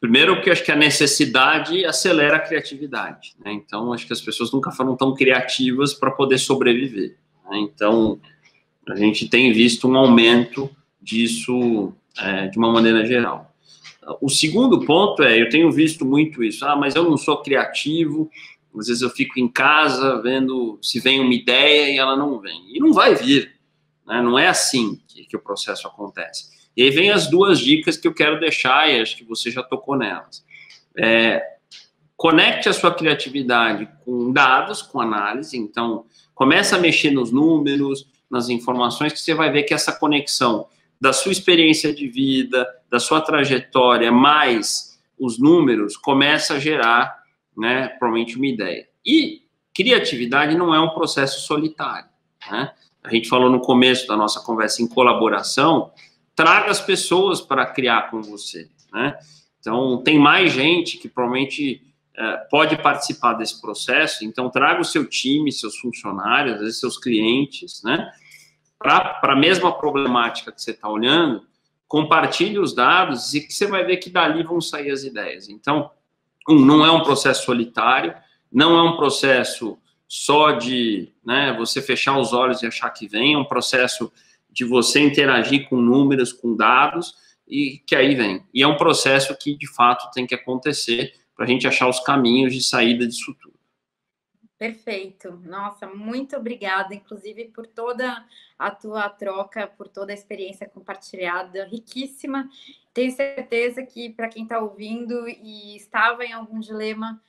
primeiro que eu acho que a necessidade acelera a criatividade, né? Então, acho que as pessoas nunca foram tão criativas para poder sobreviver, né? Então, a gente tem visto um aumento disso de uma maneira geral. O segundo ponto eu tenho visto muito isso, mas eu não sou criativo, às vezes eu fico em casa vendo se vem uma ideia e ela não vem. E não vai vir, né? Não é assim que o processo acontece. E aí vem as duas dicas que eu quero deixar, e acho que você já tocou nelas. Conecte a sua criatividade com dados, com análise. Então, começa a mexer nos números, nas informações, que você vai ver que essa conexão da sua experiência de vida, da sua trajetória, mais os números, começa a gerar, né, provavelmente uma ideia. E criatividade não é um processo solitário, né? A gente falou no começo da nossa conversa em colaboração, traga as pessoas para criar com você, né? Então, tem mais gente que provavelmente pode participar desse processo, então traga o seu time, seus funcionários, às vezes seus clientes, né? Para a mesma problemática que você está olhando, compartilhe os dados e que você vai ver que dali vão sair as ideias. Então, não é um processo solitário, não é um processo só de, né, você fechar os olhos e achar que vem, é um processo de você interagir com números, com dados, e que aí vem. E é um processo que, de fato, tem que acontecer para a gente achar os caminhos de saída disso tudo. Perfeito. Nossa, muito obrigada, inclusive, por toda a tua troca, por toda a experiência compartilhada, riquíssima. Tenho certeza que, para quem está ouvindo e estava em algum dilema,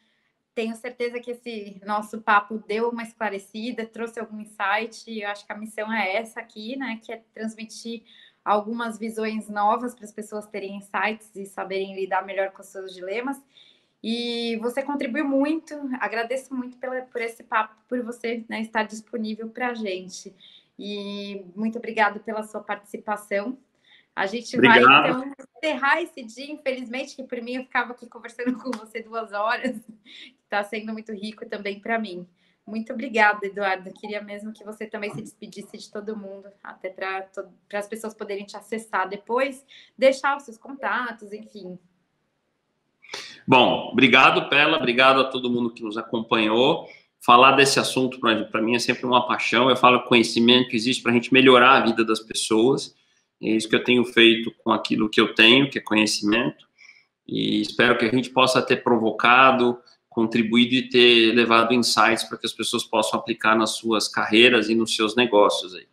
tenho certeza que esse nosso papo deu uma esclarecida, trouxe algum insight, e eu acho que a missão é essa aqui, né, que é transmitir algumas visões novas para as pessoas terem insights e saberem lidar melhor com os seus dilemas. E você contribuiu muito, agradeço muito por esse papo, por você, né, estar disponível para a gente. E muito obrigada pela sua participação. A gente vai, então, encerrar esse dia, infelizmente, que por mim eu ficava aqui conversando com você 2 horas. Está sendo muito rico também para mim. Muito obrigada, Eduardo. Queria mesmo que você também se despedisse de todo mundo, até para as pessoas poderem te acessar depois, deixar os seus contatos, enfim. Bom, obrigado, Pela, obrigado a todo mundo que nos acompanhou. Falar desse assunto, para mim, é sempre uma paixão. Eu falo que conhecimento existe para a gente melhorar a vida das pessoas. É isso que eu tenho feito com aquilo que eu tenho, que é conhecimento. E espero que a gente possa ter provocado, contribuído e ter levado insights para que as pessoas possam aplicar nas suas carreiras e nos seus negócios aí.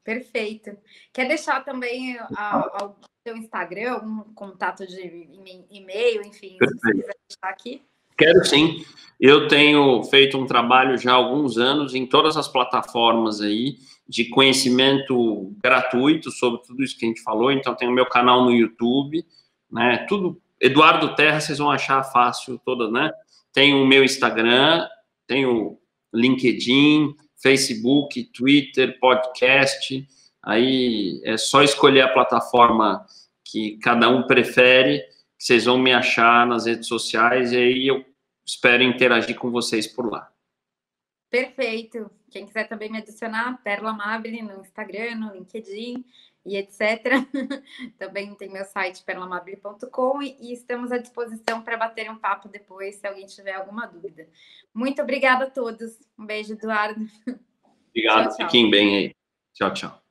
Perfeito. Quer deixar também o seu Instagram, um contato de e-mail, enfim, se você quiser deixar aqui? Quero sim. Eu tenho feito um trabalho já há alguns anos em todas as plataformas aí de conhecimento gratuito sobre tudo isso que a gente falou. Então, tem o meu canal no YouTube, né? Tudo, Eduardo Terra, vocês vão achar fácil todas, né? Tem o meu Instagram, tem o LinkedIn, Facebook, Twitter, podcast. Aí é só escolher a plataforma que cada um prefere, que vocês vão me achar nas redes sociais, e aí eu espero interagir com vocês por lá. Perfeito. Quem quiser também me adicionar, Perla Amabile no Instagram, no LinkedIn e etc. Também tem meu site perlamabile.com e estamos à disposição para bater um papo depois, se alguém tiver alguma dúvida. Muito obrigada a todos. Um beijo, Eduardo. Obrigado, tchau, tchau. Fiquem bem aí. Tchau, tchau.